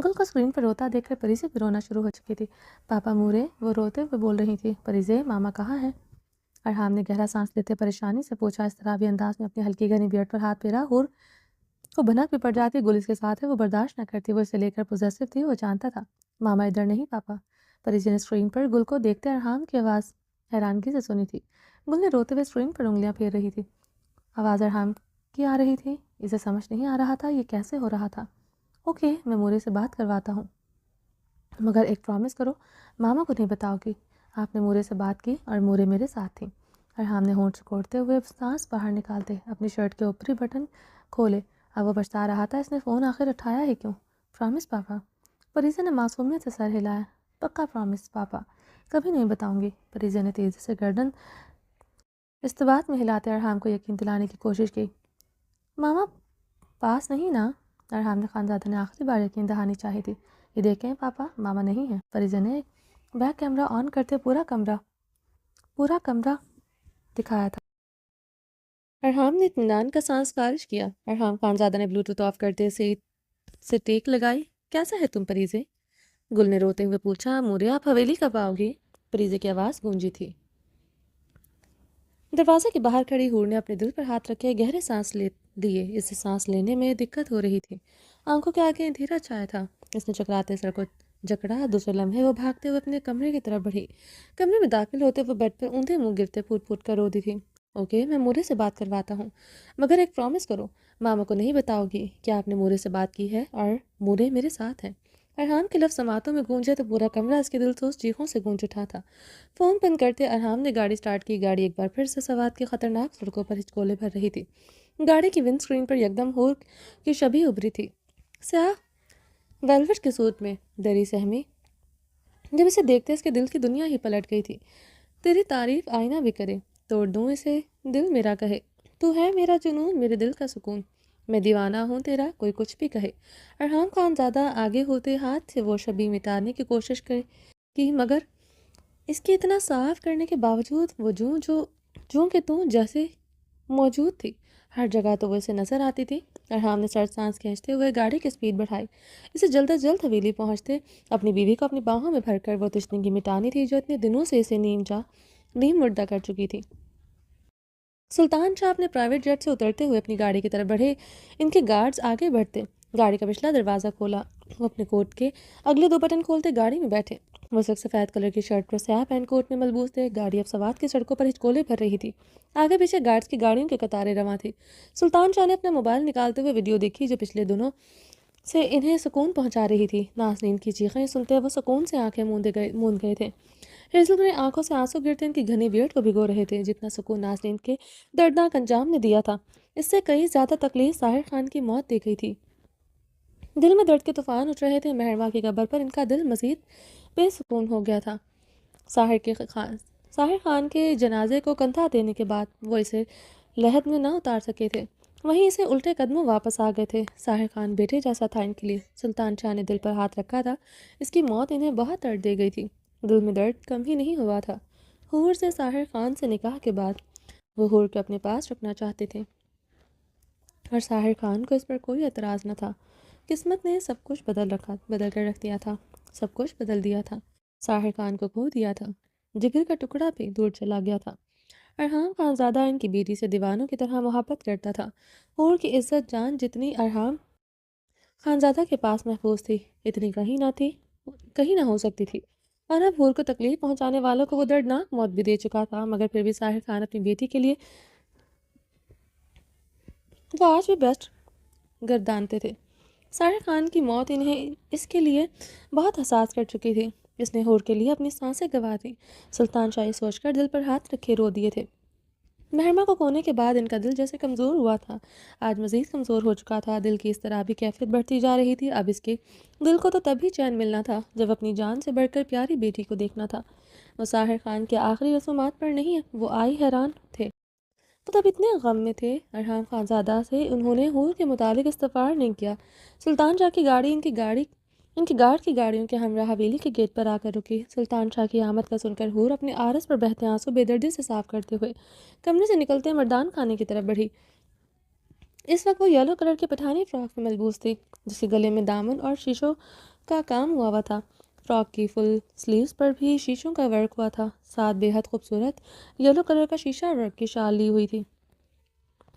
گل کو اسکرین پر روتا دیکھ کر پریزے بھی رونا شروع ہو چکی تھی۔ پاپا مورے، وہ روتے ہوئے بول رہی تھی۔ پریزے، ماما کہاں ہے؟ ارحام نے گہرا سانس لیتے پریشانی سے پوچھا، اس طرح بھی انداز میں اپنی ہلکی گھنی بیئرڈ پر ہاتھ پھیرا۔ اور وہ بھنک بھی پڑ جاتی، گل اس کے ساتھ ہے، وہ برداشت نہ کرتی، وہ اسے لے کر پوزیسو تھی، وہ جانتا تھا۔ ماما ادھر نہیں پاپا۔ پریزے نے اسکرین پر گل کو دیکھتے ارحام کی آواز حیرانگی سے سنی تھی۔ گل نے روتے ہوئے اسکرین پر انگلیاں پھیر رہی تھی۔ آواز ارحام کی آ رہی تھی، اسے سمجھ نہیں آ رہا تھا یہ کیسے ہو رہا تھا۔ اوکے، میں مورے سے بات کرواتا ہوں، مگر ایک پرامس کرو، ماما کو نہیں بتاؤ گی۔ آپ نے مورے سے بات کی اور مورے میرے ساتھ تھی۔ ارحام نے ہونٹ سکوڑتے ہوئے سانس باہر نکالتے اپنی شرٹ کے اوپری بٹن کھولے۔ اب وہ پچھتا رہا تھا اس نے فون آخر اٹھایا ہی کیوں۔ پرامس پاپا۔ پریزے نے معصومیت سے سر ہلایا۔ پکا پرامس پاپا، کبھی نہیں بتاؤں گی۔ پریزے نے تیزی سے گردن استباعت میں ہلاتے ارحام کو یقین دلانے کی کوشش کی۔ ماما پاس نہیں نا؟ ارحام نے خانزادہ نے آخری بار یقین دہانی چاہی تھی۔ یہ دیکھیں پاپا، ماما نہیں ہے۔ پریزے نے بیک کیمرہ آن کرتے پورا کمرہ دکھایا تھا۔ ارحام نے اطمینان کا سانس خارج کیا۔ ارحام خانزادہ نے بلوٹوتھ آف کرتے سے ٹیک لگائی۔ کیسا ہے تم پریزے؟ گل نے روتے ہوئے پوچھا۔ مورے، آپ حویلی کب آؤ گی؟ پریزے کی آواز گونجی تھی۔ دروازے کے باہر کھڑی حور نے اپنے دل پر ہاتھ رکھے گہرے سانس لیے، اسے سانس لینے میں دقت ہو رہی تھی، آنکھوں کے آگے اندھیرا چھایا تھا۔ اس نے چکراتے سر کو جکڑا۔ دوسرے لمحے وہ بھاگتے ہوئے اپنے کمرے کی طرف بڑھی۔ کمرے میں داخل ہوتے وہ بیڈ پہ اوندھے منہ گرتے پھوٹ پھوٹ کر رو دی تھی۔ اوکے، میں مورے سے بات کرواتا ہوں، مگر ایک پرامس کرو، ماما کو نہیں بتاؤ گی کہ آپ نے مورے سے بات کی ہے اور مورے میرے ساتھ ہے۔ ارحام کے لفظ سماعتوں میں گونجے تو پورا کمرہ اس کے دلسوز چیخوں سے گونج اٹھا تھا۔ فون بند کرتے ارحام نے گاڑی سٹارٹ کی۔ گاڑی ایک بار پھر سے سوات کی خطرناک سڑکوں پر ہچکولے بھر رہی تھی۔ گاڑی کی ونڈ سکرین پر یکدم ہور کی شبیہ ابھری تھی، سیاہ ویلوٹ کے سوٹ میں دری سہمی۔ جب اسے دیکھتے اس کے دل کی دنیا ہی پلٹ گئی تھی۔ تیری تعریف آئینہ بھی کرے، توڑ دوں اسے دل میرا کہے، تو ہے میرا جنون، میرے دل کا سکون، میں دیوانہ ہوں تیرا، کوئی کچھ بھی کہے۔ ارحام خان زادہ آگے ہوتے ہاتھ سے وہ شبیہ مٹانے کی کوشش کی، مگر اس کے اتنا صاف کرنے کے باوجود وہ جوں کہ توں جیسے موجود تھی، ہر جگہ تو وہ اسے نظر آتی تھی۔ ارحام نے سرد سانس کھینچتے ہوئے گاڑی کی سپیڈ بڑھائی۔ اسے جلد از جلد حویلی پہنچتے اپنی بیوی کو اپنی باہوں میں بھر کر وہ تشنگی مٹانی تھی جو اتنے دنوں سے اسے نیم مردہ کر چکی تھی۔ سلطان شاہ اپنے پرائیویٹ جیٹ سے اترتے ہوئے اپنی گاڑی کی طرف بڑھے، ان کے گارڈز آگے بڑھتے گاڑی کا پچھلا دروازہ کھولا۔ وہ اپنے کوٹ کے اگلے 2 بٹن کھولتے گاڑی میں بیٹھے۔ وہ سفید کلر کی شرٹ پر سیاہ پینٹ کوٹ میں ملبوس تھے۔ گاڑی اب سوات کی سڑکوں پر ہچکولے بھر رہی تھی، آگے پیچھے گارڈز کی گاڑیوں کی قطاریں رواں تھی۔ سلطان شاہ نے اپنا موبائل نکالتے ہوئے ویڈیو دیکھی جو پچھلے دنوں سے انہیں سکون پہنچا رہی تھی۔ نازنین کی چیخیں سنتے وہ سکون سے آنکھیں موند گئے تھے۔ ہیزل نے آنکھوں سے آنسو گرتے ان کی گھنی بیئرڈ کو بھگو رہے تھے۔ جتنا سکون نازنین کے دردناک انجام نے دیا تھا، اس سے کئی زیادہ تکلیف ساحر خان کی موت دی گئی تھی۔ دل میں درد کے طوفان اٹھ رہے تھے۔ مہروا کی قبر پر ان کا دل مزید بے سکون ہو گیا تھا۔ ساحر خان کے جنازے کو کندھا دینے کے بعد وہ اسے لحد میں نہ اتار سکے تھے، وہیں اسے الٹے قدموں واپس آ گئے تھے۔ ساحر خان بیٹے جیسا تھا ان کے لیے۔ سلطان شاہ نے دل پر ہاتھ رکھا تھا، اس کی موت انہیں بہت درد دے گئی تھی۔ دل میں درد کم ہی نہیں ہوا تھا۔ حور سے ساحر خان سے نکاح کے بعد وہ حور کو اپنے پاس رکھنا چاہتے تھے اور ساحر خان کو اس پر کوئی اعتراض نہ تھا۔ قسمت نے سب کچھ بدل کر رکھ دیا تھا، سب کچھ بدل دیا تھا۔ ساحر خان کو کھو دیا تھا، جگر کا ٹکڑا بھی دور چلا گیا تھا۔ ارحام خانزادہ ان کی بیٹی سے دیوانوں کی طرح محبت کرتا تھا۔ حور کی عزت جان جتنی ارحام خانزادہ کے پاس محفوظ تھی، اتنی کہیں نہ ہو سکتی تھی۔ اور اب حور کو تکلیف پہنچانے والوں کو وہ دردناک موت بھی دے چکا تھا، مگر پھر بھی ساحر خان اپنی بیٹی کے لیے وہ آج بھی بیسٹ گردانتے تھے۔ ساحر خان کی موت انہیں اس کے لیے بہت حساس کر چکی تھی۔ اس نے حور کے لیے اپنی سانسیں گنوا دیں۔ سلطان شاہ سوچ کر دل پر ہاتھ رکھے رو دیے تھے۔ مہرما کو کھونے کے بعد ان کا دل جیسے کمزور ہوا تھا، آج مزید کمزور ہو چکا تھا۔ دل کی اس طرح بھی کیفیت بڑھتی جا رہی تھی۔ اب اس کے دل کو تو تب ہی چین ملنا تھا جب اپنی جان سے بڑھ کر پیاری بیٹی کو دیکھنا تھا۔ وہ ساحر خان کے آخری رسومات پر نہیں، وہ آئی حیران تھے۔ وہ تب اتنے غم میں تھے۔ ارحام خانزادہ سے انہوں نے حور کے متعلق استفسار نہیں کیا۔ سلطان شاہ کی گاڑی ان کی گارڈ کی گاڑیوں کے ہمراہ حویلی کے گیٹ پر آ کر رکی۔ سلطان شاہ کی آمد کا سن کر حور اپنے عارض پر بہتے آنسو بے دردی سے صاف کرتے ہوئے کمرے سے نکلتے مردان خانے کی طرف بڑھی۔ اس وقت وہ یلو کلر کی پٹھانی فراک میں ملبوس تھی جس کے گلے میں دامن اور شیشوں کا کام ہوا تھا۔ فراک کی فل سلیوز پر بھی شیشوں کا ورک ہوا تھا، ساتھ بے حد خوبصورت یلو کلر کا شیشہ ورک کی شال لی ہوئی تھی۔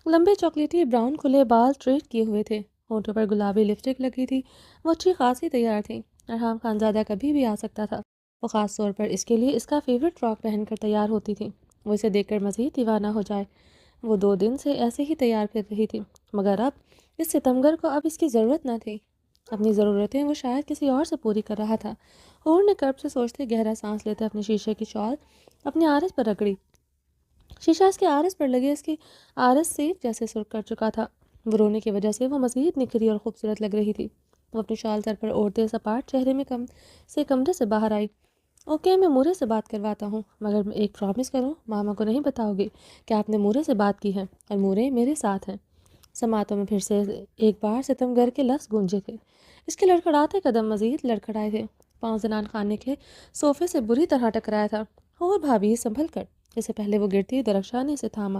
لمبے چاکلیٹی براؤن کھلے بال اسٹریٹ کیے ہوئے تھے، ہونٹوں پر گلابی لپسٹک لگی تھی۔ وہ اچھی خاصی تیار تھی۔ ارحام خانزادہ کبھی بھی آ سکتا تھا۔ وہ خاص طور پر اس کے لیے اس کا فیوریٹ فراک پہن کر تیار ہوتی تھی، وہ اسے دیکھ کر مزید دیوانہ ہو جائے۔ وہ 2 دن سے ایسے ہی تیار پھر رہی تھی، مگر اب اس ستمگر کو اب اس کی ضرورت نہ تھی۔ اپنی ضرورتیں وہ شاید کسی اور سے پوری کر رہا تھا۔ حور نے کرب سے سوچتے گہرا سانس لیتے اپنے شیشے کی شال اپنے عارض پر رگڑی۔ شیشہ اس کے عارض پر لگے اس کی عارض سیب جیسے سرخ کر چکا تھا۔ وہ رونے کی وجہ سے وہ مزید نکھری اور خوبصورت لگ رہی تھی۔ وہ اپنی شال سر پر اوڑھتے سپاٹ چہرے میں کمرے سے باہر آئی۔ اوکے، میں مورے سے بات کرواتا ہوں، مگر ایک پرامس کرو، ماما کو نہیں بتاؤ گے کہ آپ نے مورے سے بات کی ہے، اور مورے میرے ساتھ ہیں۔ سماعتوں میں پھر سے ایک بار ستمگر کے لفظ گونجے تھے۔ اس کے لڑکھڑاتے قدم مزید لڑکھڑائے تھے۔ پاؤں زنان خانے کے صوفے سے بری طرح ٹکرایا تھا۔ اور بھابھی سنبھل کر، اس سے پہلے وہ گرتی درخشاں نے اسے تھاما۔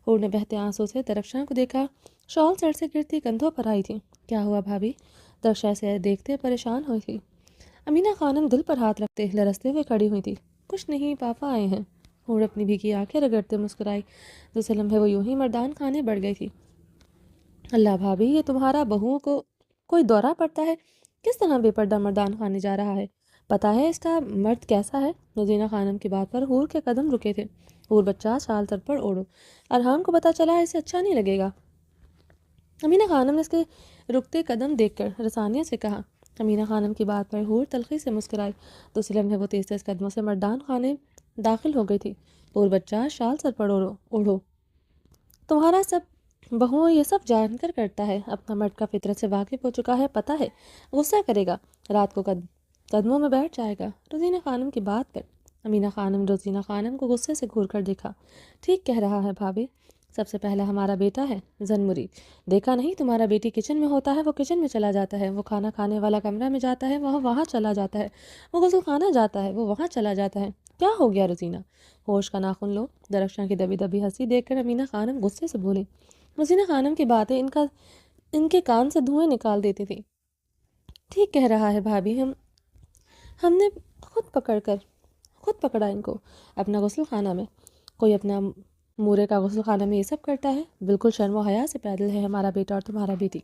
حور نے بہتے آنسوں سے درخشاں کو دیکھا، شال سر سے گرتی کندھوں پر آئی تھی۔ کیا ہوا بھابھی؟ درخشاں سے دیکھتے پریشان ہوئی تھی۔ امینہ خانم دل پر ہاتھ رکھتے لرزتے ہوئے کھڑی ہوئی تھی۔ کچھ نہیں، پاپا آئے ہیں۔ حور اپنی بھیگی آنکھیں رگڑتے مسکرائی۔ دوسرے لمحے وہ یوں ہی مردان خانے بڑھ گئی تھی۔ اللہ بھابھی، یہ تمہارا بہوؤں کو کوئی دورہ پڑتا ہے؟ کس طرح بے پردہ مردان خانے جا رہا ہے؟ پتہ ہے اس کا مرد کیسا ہے؟ نذینہ خانم کی بات پر حور کے قدم رکے تھے۔ حور بچہ شال سر پر اوڑھو، ارحام کو پتہ چلا اسے اچھا نہیں لگے گا۔ امینہ خانم نے اس کے رکتے قدم دیکھ کر رسانیہ سے کہا۔ امینہ خانم کی بات پر حور تلخی سے مسکرائی۔ دوسرے لمحے وہ تیز تیز قدموں سے مردان خانے داخل ہو گئی تھی۔ حور بچہ شال سر پر اوڑھو، تمہارا سب بہوؤں یہ سب جان کر کرتا ہے، اپنا مرد کا فطرت سے واقف ہو چکا ہے، پتہ ہے غصہ کرے گا، رات کو قدموں میں بیٹھ جائے گا۔ روزینہ خانم کی بات پر امینہ خانم روزینہ خانم کو غصے سے گھور کر دیکھا۔ ٹھیک کہہ رہا ہے بھابھی، سب سے پہلا ہمارا بیٹا ہے زن دیکھا نہیں تمہارا بیٹی کچن میں ہوتا ہے وہ کچن میں چلا جاتا ہے، وہ کھانا کھانے والا کمرہ میں جاتا ہے وہ وہاں چلا جاتا ہے، وہ غسل خانہ جاتا ہے وہ وہاں چلا جاتا ہے۔ کیا ہو گیا روزینہ؟ ہوش کا ناخن لو۔ درخشاں کی دبی دبی ہنسی دیکھ کر امینہ خانم غصے سے بولی۔ روزینہ خانم کی باتیں ان کے کان سے دھوئیں نکال دیتی تھی۔ ٹھیک کہہ رہا ہے بھابھی، ہم نے خود پکڑا ان کو اپنا غسل خانہ میں۔ کوئی اپنا مورے کا غسل خانہ میں یہ سب کرتا ہے؟ بالکل شرم و حیا سے پیدل ہے ہمارا بیٹا اور تمہارا بیٹی۔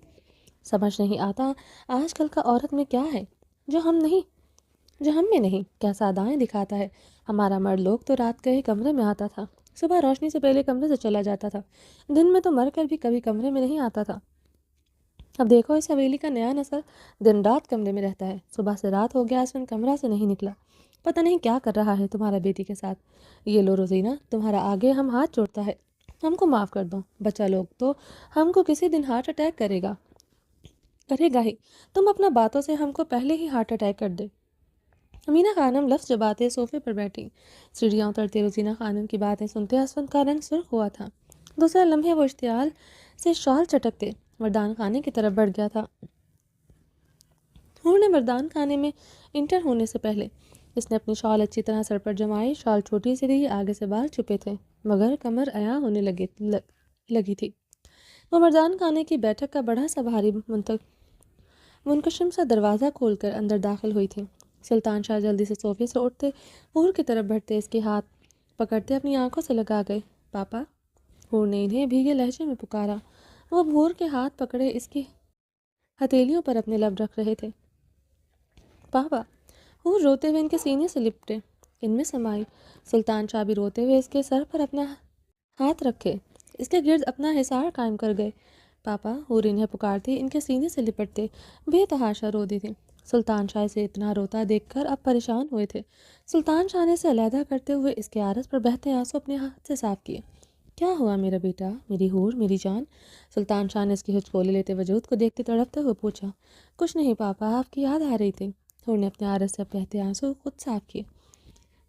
سمجھ نہیں آتا آج کل کا عورت میں کیا ہے جو ہم میں نہیں، کیسا ادائیں دکھاتا ہے۔ ہمارا مرد لوگ تو رات کے ہی کمرے میں آتا تھا، صبح روشنی سے پہلے کمرے سے چلا جاتا تھا، دن میں تو مر کر بھی کبھی کمرے میں نہیں آتا تھا۔ اب دیکھو اس حویلی کا نیا نسل دن رات کمرے میں رہتا ہے، صبح سے رات ہو گیا اس میں کمرہ سے نہیں نکلا، پتہ نہیں کیا کر رہا ہے تمہارا بیٹی کے ساتھ۔ یہ لو روزینہ، تمہارا آگے ہم ہاتھ جوڑتا ہے، ہم کو معاف کر دو۔ بچہ لوگ تو ہم کو کسی دن ہارٹ اٹیک کرے گا ہی، تم اپنا باتوں سے ہم کو پہلے ہی ہارٹ اٹیک کر دے۔ امینہ خانم لفظ جباتے صوفے پر بیٹھی، سیڑھیاں اترتے روزینہ خانم کی باتیں سنتے اسفند کا رنگ سرخ ہوا تھا۔ دوسرے لمحے وہ اشتعال سے شال چٹکتے مردان خانے کی طرف بڑھ گیا تھا۔ ہور نے مردان خانے میں انٹر ہونے سے پہلے اس نے اپنی شال اچھی طرح سر پر جمائی، شال چھوٹی سی تھی، آگے سے بال چھپے تھے مگر کمر عیاں ہونے لگی تھی۔ وہ مردان خانے کی بیٹھک کا بڑا سا بھاری منکشم سا دروازہ کھول کر اندر داخل ہوئی تھی۔ سلطان شاہ جلدی سے صوفے سے اٹھتے، ہور کی طرف بڑھتے، اس کے ہاتھ پکڑتے اپنی آنکھوں سے لگا گئے۔ پاپا، ہور نے انہیں بھیگے لہجے میں پکارا۔ وہ ہور کے ہاتھ پکڑے اس کی ہتھیلیوں پر اپنے لب رکھ رہے تھے۔ پاپا، ہور روتے ہوئے ان کے سینے سے لپٹے، ان میں سمائی۔ سلطان شاہ بھی روتے ہوئے اس کے سر پر اپنا ہاتھ رکھے، اس کے گرد اپنا حصار قائم کر گئے۔ پاپا، ہور انہیں پکارتی ان کے سینے سے لپٹتے بے تحاشا رو دی تھی۔ سلطان شاہ اسے اتنا روتا دیکھ کر اب پریشان ہوئے تھے۔ سلطان شاہ نے اسے علیحدہ کرتے ہوئے اس کے عارض پر بہتے آنسو اپنے ہاتھ سے صاف کیے۔ کیا ہوا میرا بیٹا، میری ہور، میری جان؟ سلطان شاہ نے اس کی ہچکولے لیتے وجود کو دیکھتے تڑپتے ہوئے پوچھا۔ کچھ نہیں پاپا، آپ کی یاد آ رہی تھی۔ ہور نے اپنے عارض سے بہتے آنسو خود صاف کیے۔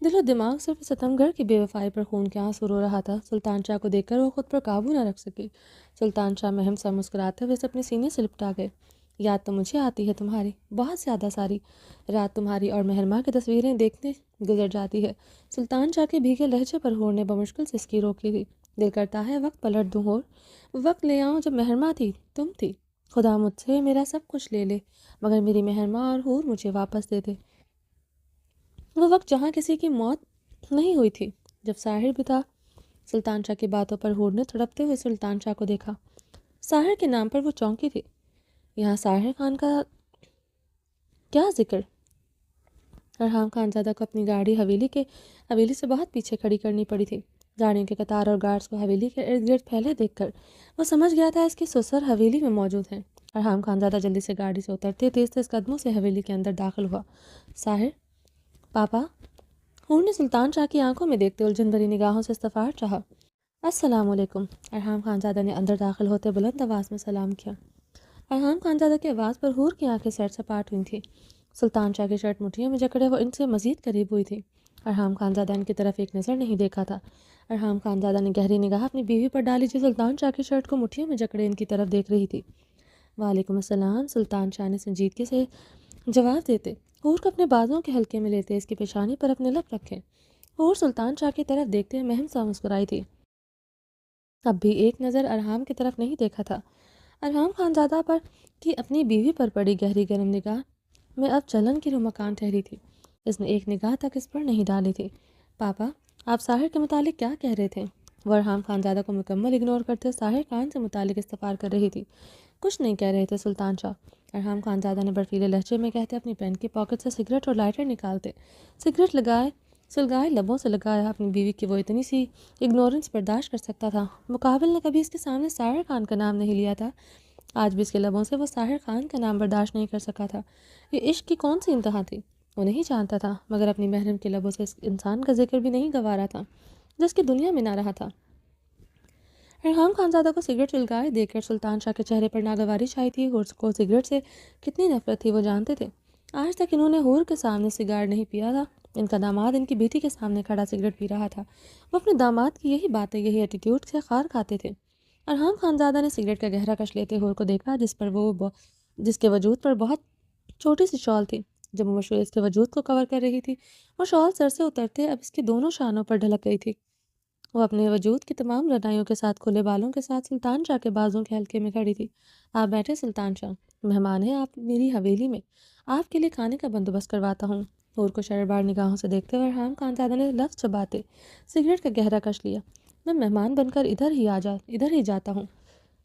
دل و دماغ صرف ستمگڑھ کی بے وفائی پر خون کے آنسو رو رہا تھا۔ سلطان شاہ کو دیکھ کر وہ خود پر قابو نہ رکھ سکی۔ سلطان شاہ مہم سا مسکراتے ہوئے اسے اپنے سینے سے لپٹا گئے۔ یاد تو مجھے آتی ہے تمہاری، بہت زیادہ ساری۔ رات تمہاری اور مہرماں کی تصویریں دیکھنے گزر جاتی ہے۔ سلطان شاہ کے بھیگے لہجے پر ہور نے بمشکل سے اس کی روکی تھی۔ دل کرتا ہے وقت پلٹ دوں ہور، وقت لے آؤں جب مہرماں تھی، تم تھی۔ خدا مجھ سے میرا سب کچھ لے لے مگر میری مہرماں اور ہور مجھے واپس دے دے۔ وہ وقت جہاں کسی کی موت نہیں ہوئی تھی، جب ساحر بھی تھا۔ سلطان شاہ کی باتوں پر ہور نے تڑپتے ہوئے سلطان شاہ کو دیکھا۔ ساحر کے نام پر وہ چونکی تھی، یہاں ساحر خان کا کیا ذکر؟ ارحام خانزادہ کو اپنی گاڑی حویلی سے بہت پیچھے کھڑی کرنی پڑی تھی۔ گاڑیوں کے قطار اور گارڈز کو حویلی کے ارد گرد پھیلے دیکھ کر وہ سمجھ گیا تھا اس کی سسر حویلی میں موجود ہیں۔ ارحام خانزادہ جلدی سے گاڑی سے اترتے تیز تیز قدموں سے حویلی کے اندر داخل ہوا۔ ساحر، پاپا، ہور نے سلطان شاہ کی آنکھوں میں دیکھتے الجھن بھری نگاہوں سے استفسار چاہا۔ السلام علیکم۔ ارحام خانزادہ نے اندر داخل ہوتے بلند آواز میں سلام کیا۔ ارحام خانزادہ کی آواز پر ہور کی آنکھیں سر سپاٹ ہوئی تھیں۔ سلطان شاہ کی شرٹ مٹھیوں میں جکڑے وہ ان سے مزید قریب ہوئی تھی۔ ارحام خانزادہ ان کی طرف ایک نظر نہیں دیکھا تھا۔ ارحام خانزادہ نے گہری نگاہ اپنی بیوی پر ڈالی جو سلطان شاہ کی شرٹ کو مٹھیوں میں جکڑے ان کی طرف دیکھ رہی تھی۔ وعلیکم السلام، سلطان شاہ نے سنجیدگی سے جواب دیتے ہور کو اپنے بازوؤں کے حلقے میں لیتے اس کی پیشانی پر اپنے لب رکھے۔ ہور سلطان شاہ کی طرف دیکھتے مہم سا مسکرائی تھی، اب بھی ایک نظر ارحام کی طرف نہیں دیکھا تھا۔ ارحام خانزادہ پر کی اپنی بیوی پر پڑی گہری گرم نگاہ میں اب چلن کی مکان ٹھہری تھی۔ اس نے ایک نگاہ تک اس پر نہیں ڈالی تھی۔ پاپا، آپ ساحر کے متعلق کیا کہہ رہے تھے؟ وہ ارحام خانزادہ کو مکمل اگنور کرتے ساحر خان سے متعلق استفسار کر رہی تھی۔ کچھ نہیں کہہ رہے تھے سلطان شاہ، ارحام خانزادہ نے برفیلے لہجے میں کہتے اپنی پین کی پاکٹ سے سگریٹ اور لائٹر نکالتے سگریٹ سلگائے لبوں سے لگایا۔ اپنی بیوی کی وہ اتنی سی اگنورنس برداشت کر سکتا تھا، مقابل نے کبھی اس کے سامنے ساحر خان کا نام نہیں لیا تھا، آج بھی اس کے لبوں سے وہ ساحر خان کا نام برداشت نہیں کر سکا تھا۔ یہ عشق کی کون سی انتہا تھی؟ وہ نہیں جانتا تھا، مگر اپنی محرم کے لبوں سے اس انسان کا ذکر بھی نہیں گوارا تھا جس کی دنیا میں نہ رہا تھا۔ ارحام خانزادہ کو سگریٹ سلگائے دیکھ کر سلطان شاہ کے چہرے پر ناگواری چھائی تھی۔ ہور کو سگریٹ سے کتنی نفرت تھی وہ جانتے تھے۔ آج تک انہوں نے ہور کے سامنے سگار نہیں پیا تھا، ان کا داماد ان کی بیٹی کے سامنے کھڑا سگریٹ پی رہا تھا۔ وہ اپنے داماد کی یہی باتیں، یہی ایٹیٹیوڈ سے خار کھاتے تھے۔ ارحام خانزادہ نے سگریٹ کا گہرا کش لیتے ہور کو دیکھا جس کے وجود پر بہت چھوٹی سی شال تھی، جب مشہور اس کے وجود کو کور کر رہی تھی۔ وہ شال سر سے اترتے اب اس کے دونوں شانوں پر ڈھلک گئی تھی۔ وہ اپنے وجود کی تمام رنائیوں کے ساتھ کھلے بالوں کے ساتھ سلطان شاہ کے بازوں کے حلقے میں کھڑی تھی۔ آپ بیٹھے سلطان شاہ، مہمان ہیں آپ میری حویلی میں، آپ کے لیے کھانے کا بندوبست کرواتا ہوں۔ ہور کو شرمبار نگاہوں سے دیکھتے ہوئے ارحام خانزادہ نے لفظ چباتے سگریٹ کا گہرا کش لیا۔ میں مہمان بن کر ادھر ہی جاتا ہوں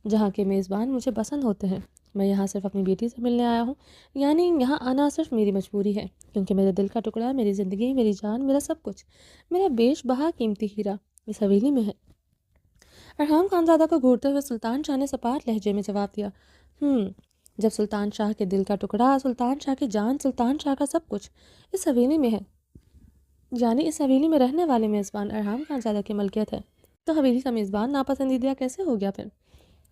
جہاں کے میزبان مجھے پسند ہوتے ہیں۔ میں یہاں صرف اپنی بیٹی سے ملنے آیا ہوں، یعنی یہاں آنا صرف میری مجبوری ہے، کیونکہ میرے دل کا ٹکڑا، میری زندگی، میری جان، میرا سب کچھ، میرا بیش بہا قیمتی ہیرا اس حویلی میں ہے۔ ارحام خانزادہ کو گھورتے ہوئے سلطان شاہ نے سپاٹ لہجے میں جواب دیا، جب سلطان شاہ کے دل کا ٹکڑا، سلطان شاہ کی جان، سلطان شاہ کا سب کچھ اس حویلی میں ہے، یعنی اس حویلی میں رہنے والے میزبان ارحام خانزادہ کی ملکیت ہے، تو حویلی کا میزبان ناپسندیدہ کیسے ہو گیا پھر،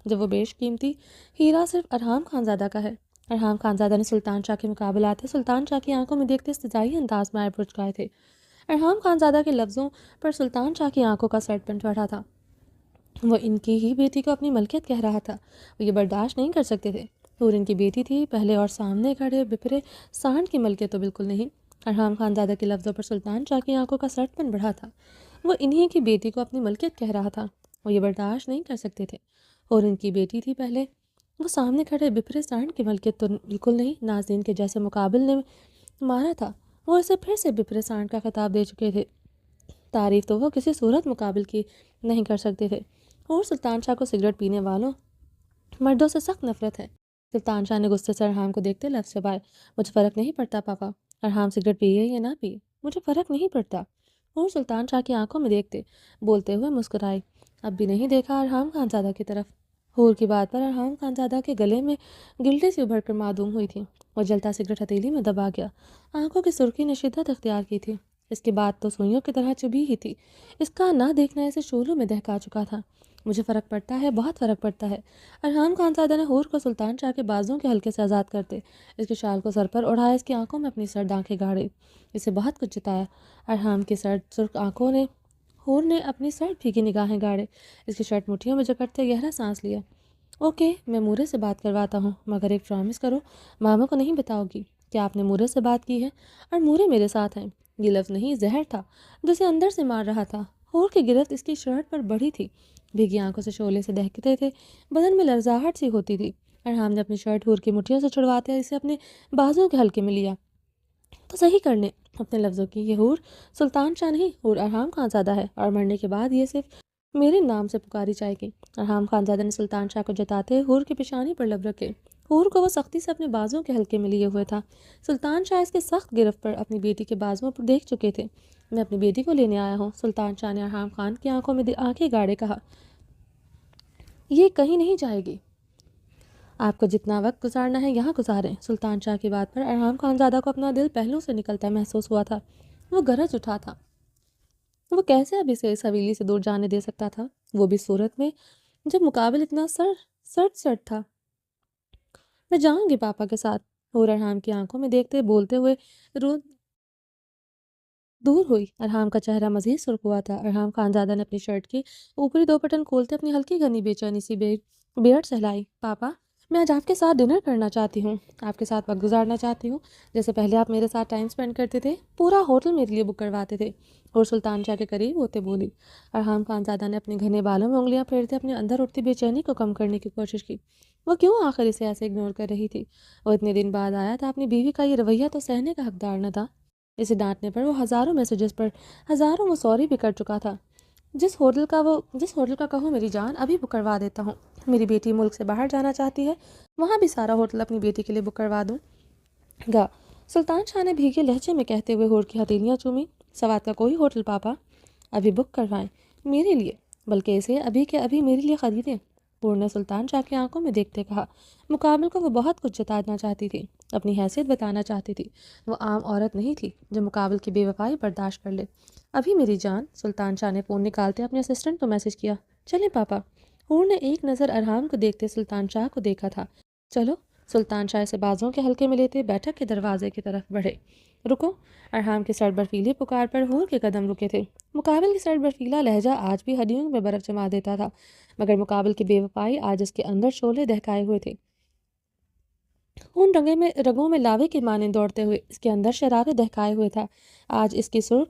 جب وہ بیش قیمتی ہیرا صرف ارحام خانزادہ کا ہے؟ ارحام خانزادہ نے سلطان شاہ کے مقابلے آتے سلطان شاہ کی آنکھوں میں دیکھتے استدعائی انداز میں آئے چکائے تھے۔ ارحام خانزادہ کے لفظوں پر سلطان شاہ کی آنکھوں کا سٹ پن چڑھا تھا۔ وہ ان کی ہی بیٹی کو اپنی ملکیت کہہ رہا تھا، وہ یہ برداشت نہیں کر سکتے تھے۔ اور ان کی بیٹی تھی، پہلے اور سامنے کھڑے بپھرے سانڈ کی ملکیت تو بالکل نہیں۔ ارحام خانزادہ کے لفظوں پر سلطان شاہ کی آنکھوں کا سٹ پن بڑھا تھا۔ وہ انہی کی بیٹی کو اپنی ملکیت کہہ رہا تھا، وہ یہ برداشت نہیں کر سکتے تھے۔ اور ان کی بیٹی تھی، پہلے وہ سامنے کھڑے بپھرے سانڈ کی ملکیت تو بالکل نہیں۔ ناظرین کے جیسے مقابل نے مارا تھا، وہ اسے پھر سے بپھرے سانڈ کا خطاب دے چکے تھے۔ تعریف تو وہ کسی صورت مقابل کی نہیں کر سکتے تھے۔ اور سلطان شاہ کو سگریٹ پینے والوں مردوں سے سخت نفرت ہے۔ سلطان شاہ نے غصے سے ارحام کو دیکھتے لفظ چبائے، مجھے فرق نہیں پڑتا پاپا، ارحام سگریٹ پیے یا نہ پیے، مجھے فرق نہیں پڑتا۔ اور سلطان شاہ کی آنکھوں میں دیکھتے بولتے ہوئے مسکرائے، اب بھی نہیں دیکھا ارحام خانزادہ کی طرف۔ حور کی بات پر ارحام خانزادہ کے گلے میں گلٹی سی ابھر کر معدوم ہوئی تھی۔ وہ جلتا سگریٹ ہتھیلی میں دبا گیا، آنکھوں کی سرخی نے شدت اختیار کی تھی۔ اس کی بات تو سوئیوں کی طرح چبھی ہی تھی، اس کا نہ دیکھنا اسے شعلوں میں دہکا چکا تھا۔ مجھے فرق پڑتا ہے، بہت فرق پڑتا ہے۔ ارحام خانزادہ نے حور کو سلطان شاہ کے بازوں کے حلقے سے آزاد کرتے اس کے شال کو سر پر اڑھایا، اس کی آنکھوں میں اپنی سرد آنکھیں گاڑے، اسے بہت کچھ جتایا۔ ارحام کی سرد سرخ آنکھوں نے حور نے اپنی سرد بھیگی نگاہیں گاڑے، اس کی شرٹ مٹھیوں میں جکڑتے گہرا سانس لیا۔ اوکے، میں مورے سے بات کرواتا ہوں، مگر ایک پرامس کرو، ماما کو نہیں بتاؤ گی کہ آپ نے مورے سے بات کی ہے اور مورے میرے ساتھ ہیں۔ یہ لفظ نہیں، زہر تھا جو اسے اندر سے مار رہا تھا۔ حور کی گرفت اس کی شرٹ پر بڑھی تھی، بھیگی آنکھوں سے شعلے سے دہکتے تھے، بدن میں لرزاہٹ سی ہوتی تھی۔ ارحام نے اپنی شرٹ حور کی مٹھیوں سے چھڑواتے اسے اپنے بازوں کے حلقے میں لیا تو صحیح کرنے اپنے لفظوں کی، یہ حور سلطان شاہ نہیں، حور ارحام خانزادہ ہے، اور مرنے کے بعد یہ صرف میرے نام سے پکاری جائے گی۔ ارحام خانزادہ نے سلطان شاہ کو جتاتے حور کی پیشانی پر لب رکھے۔ حور کو وہ سختی سے اپنے بازوں کے حلقے میں لیے ہوئے تھا۔ سلطان شاہ اس کے سخت گرفت پر اپنی بیٹی کے بازوں پر دیکھ چکے تھے۔ میں اپنی بیٹی کو لینے آیا ہوں، سلطان شاہ نے ارحام خان کی آنکھوں میں آنکھیں گاڑے کہا، یہ کہیں نہیں جائے گی، آپ کو جتنا وقت گزارنا ہے یہاں گزاریں۔ سلطان شاہ کی بات پر ارحام خانزادہ کو اپنا دل پہلو سے نکلتا محسوس ہوا تھا۔ وہ گرج اٹھا تھا، وہ کیسے اب اسے اس حویلی سے دور جانے دے سکتا تھا، وہ بھی صورت میں جب مقابل اتنا سرد تھا۔ میں جاؤں گی پاپا کے ساتھ، اور ارحام کی آنکھوں میں دیکھتے بولتے ہوئے دور ہوئی۔ ارحام کا چہرہ مزید سرخ ہوا تھا۔ ارحام خانزادہ نے اپنی شرٹ کی اوپری دو بٹن کھولتے اپنی ہلکی گھنی بے چینی سی بیئرڈ سہلائی، پاپا میں آج آپ کے ساتھ ڈنر کرنا چاہتی ہوں، آپ کے ساتھ وقت گزارنا چاہتی ہوں، جیسے پہلے آپ میرے ساتھ ٹائم سپینڈ کرتے تھے، پورا ہوٹل میرے لیے بک کرواتے تھے۔ اور سلطان شاہ کے قریب ہوتے بولی۔ ارحام خانزادہ نے اپنے گھنے بالوں میں انگلیاں پھیرتے اپنے اندر اٹھتی بے چینی کو کم کرنے کی کوشش کی۔ وہ کیوں آخر اسے ایسے اگنور کر رہی تھی؟ وہ اتنے دن بعد آیا تھا، اپنی بیوی کا یہ رویہ تو سہنے کا حقدار نہ تھا۔ اسے ڈانٹنے پر وہ ہزاروں میسیجز پر ہزاروں وہ سوری بھی کر چکا تھا۔ جس ہوٹل کا کہو میری جان، ابھی بک کروا دیتا ہوں۔ میری بیٹی ملک سے باہر جانا چاہتی ہے، وہاں بھی سارا ہوٹل اپنی بیٹی کے لیے بک کروا دوں گا، سلطان شاہ نے بھیگے لہجے میں کہتے ہوئے حور کی ہتھیلیاں چومی۔ سوات کا کوئی ہوٹل پاپا، ابھی بک کروائیں میرے لیے، بلکہ اسے ابھی کے ابھی میرے لیے خریدیں۔ حور نے سلطان شاہ کی آنکھوں میں دیکھتے کہا، مقابل کو وہ بہت کچھ جتانا چاہتی تھی، اپنی حیثیت بتانا چاہتی تھی، وہ عام عورت نہیں تھی جو مقابل کی بے وفائی برداشت کر لے۔ ابھی میری جان، سلطان شاہ نے فون نکالتے اپنے اسسٹنٹ کو میسج کیا، چلیں پاپا۔ حور نے ایک نظر ارحام کو دیکھتے سلطان شاہ کو دیکھا تھا، چلو سلطان شاہ سے بازوں کے حلقے میں لیتے بیٹھک کے دروازے کی طرف بڑھے۔ رکو! ارحام کی سرد برفیلی پکار پر حور کے قدم رکے تھے۔ مقابل کی سرد برفیلا لہجہ آج بھی ہڈیوں میں برف جما دیتا تھا، مگر مقابل کی بے وفائی آج اس کے اندر شعلے دہکائے ہوئے تھے۔ خون رگوں میں لاوے کے مانند دوڑتے ہوئے اس کے اندر شرارے دہکائے ہوئے تھا۔ آج اس کی سرخ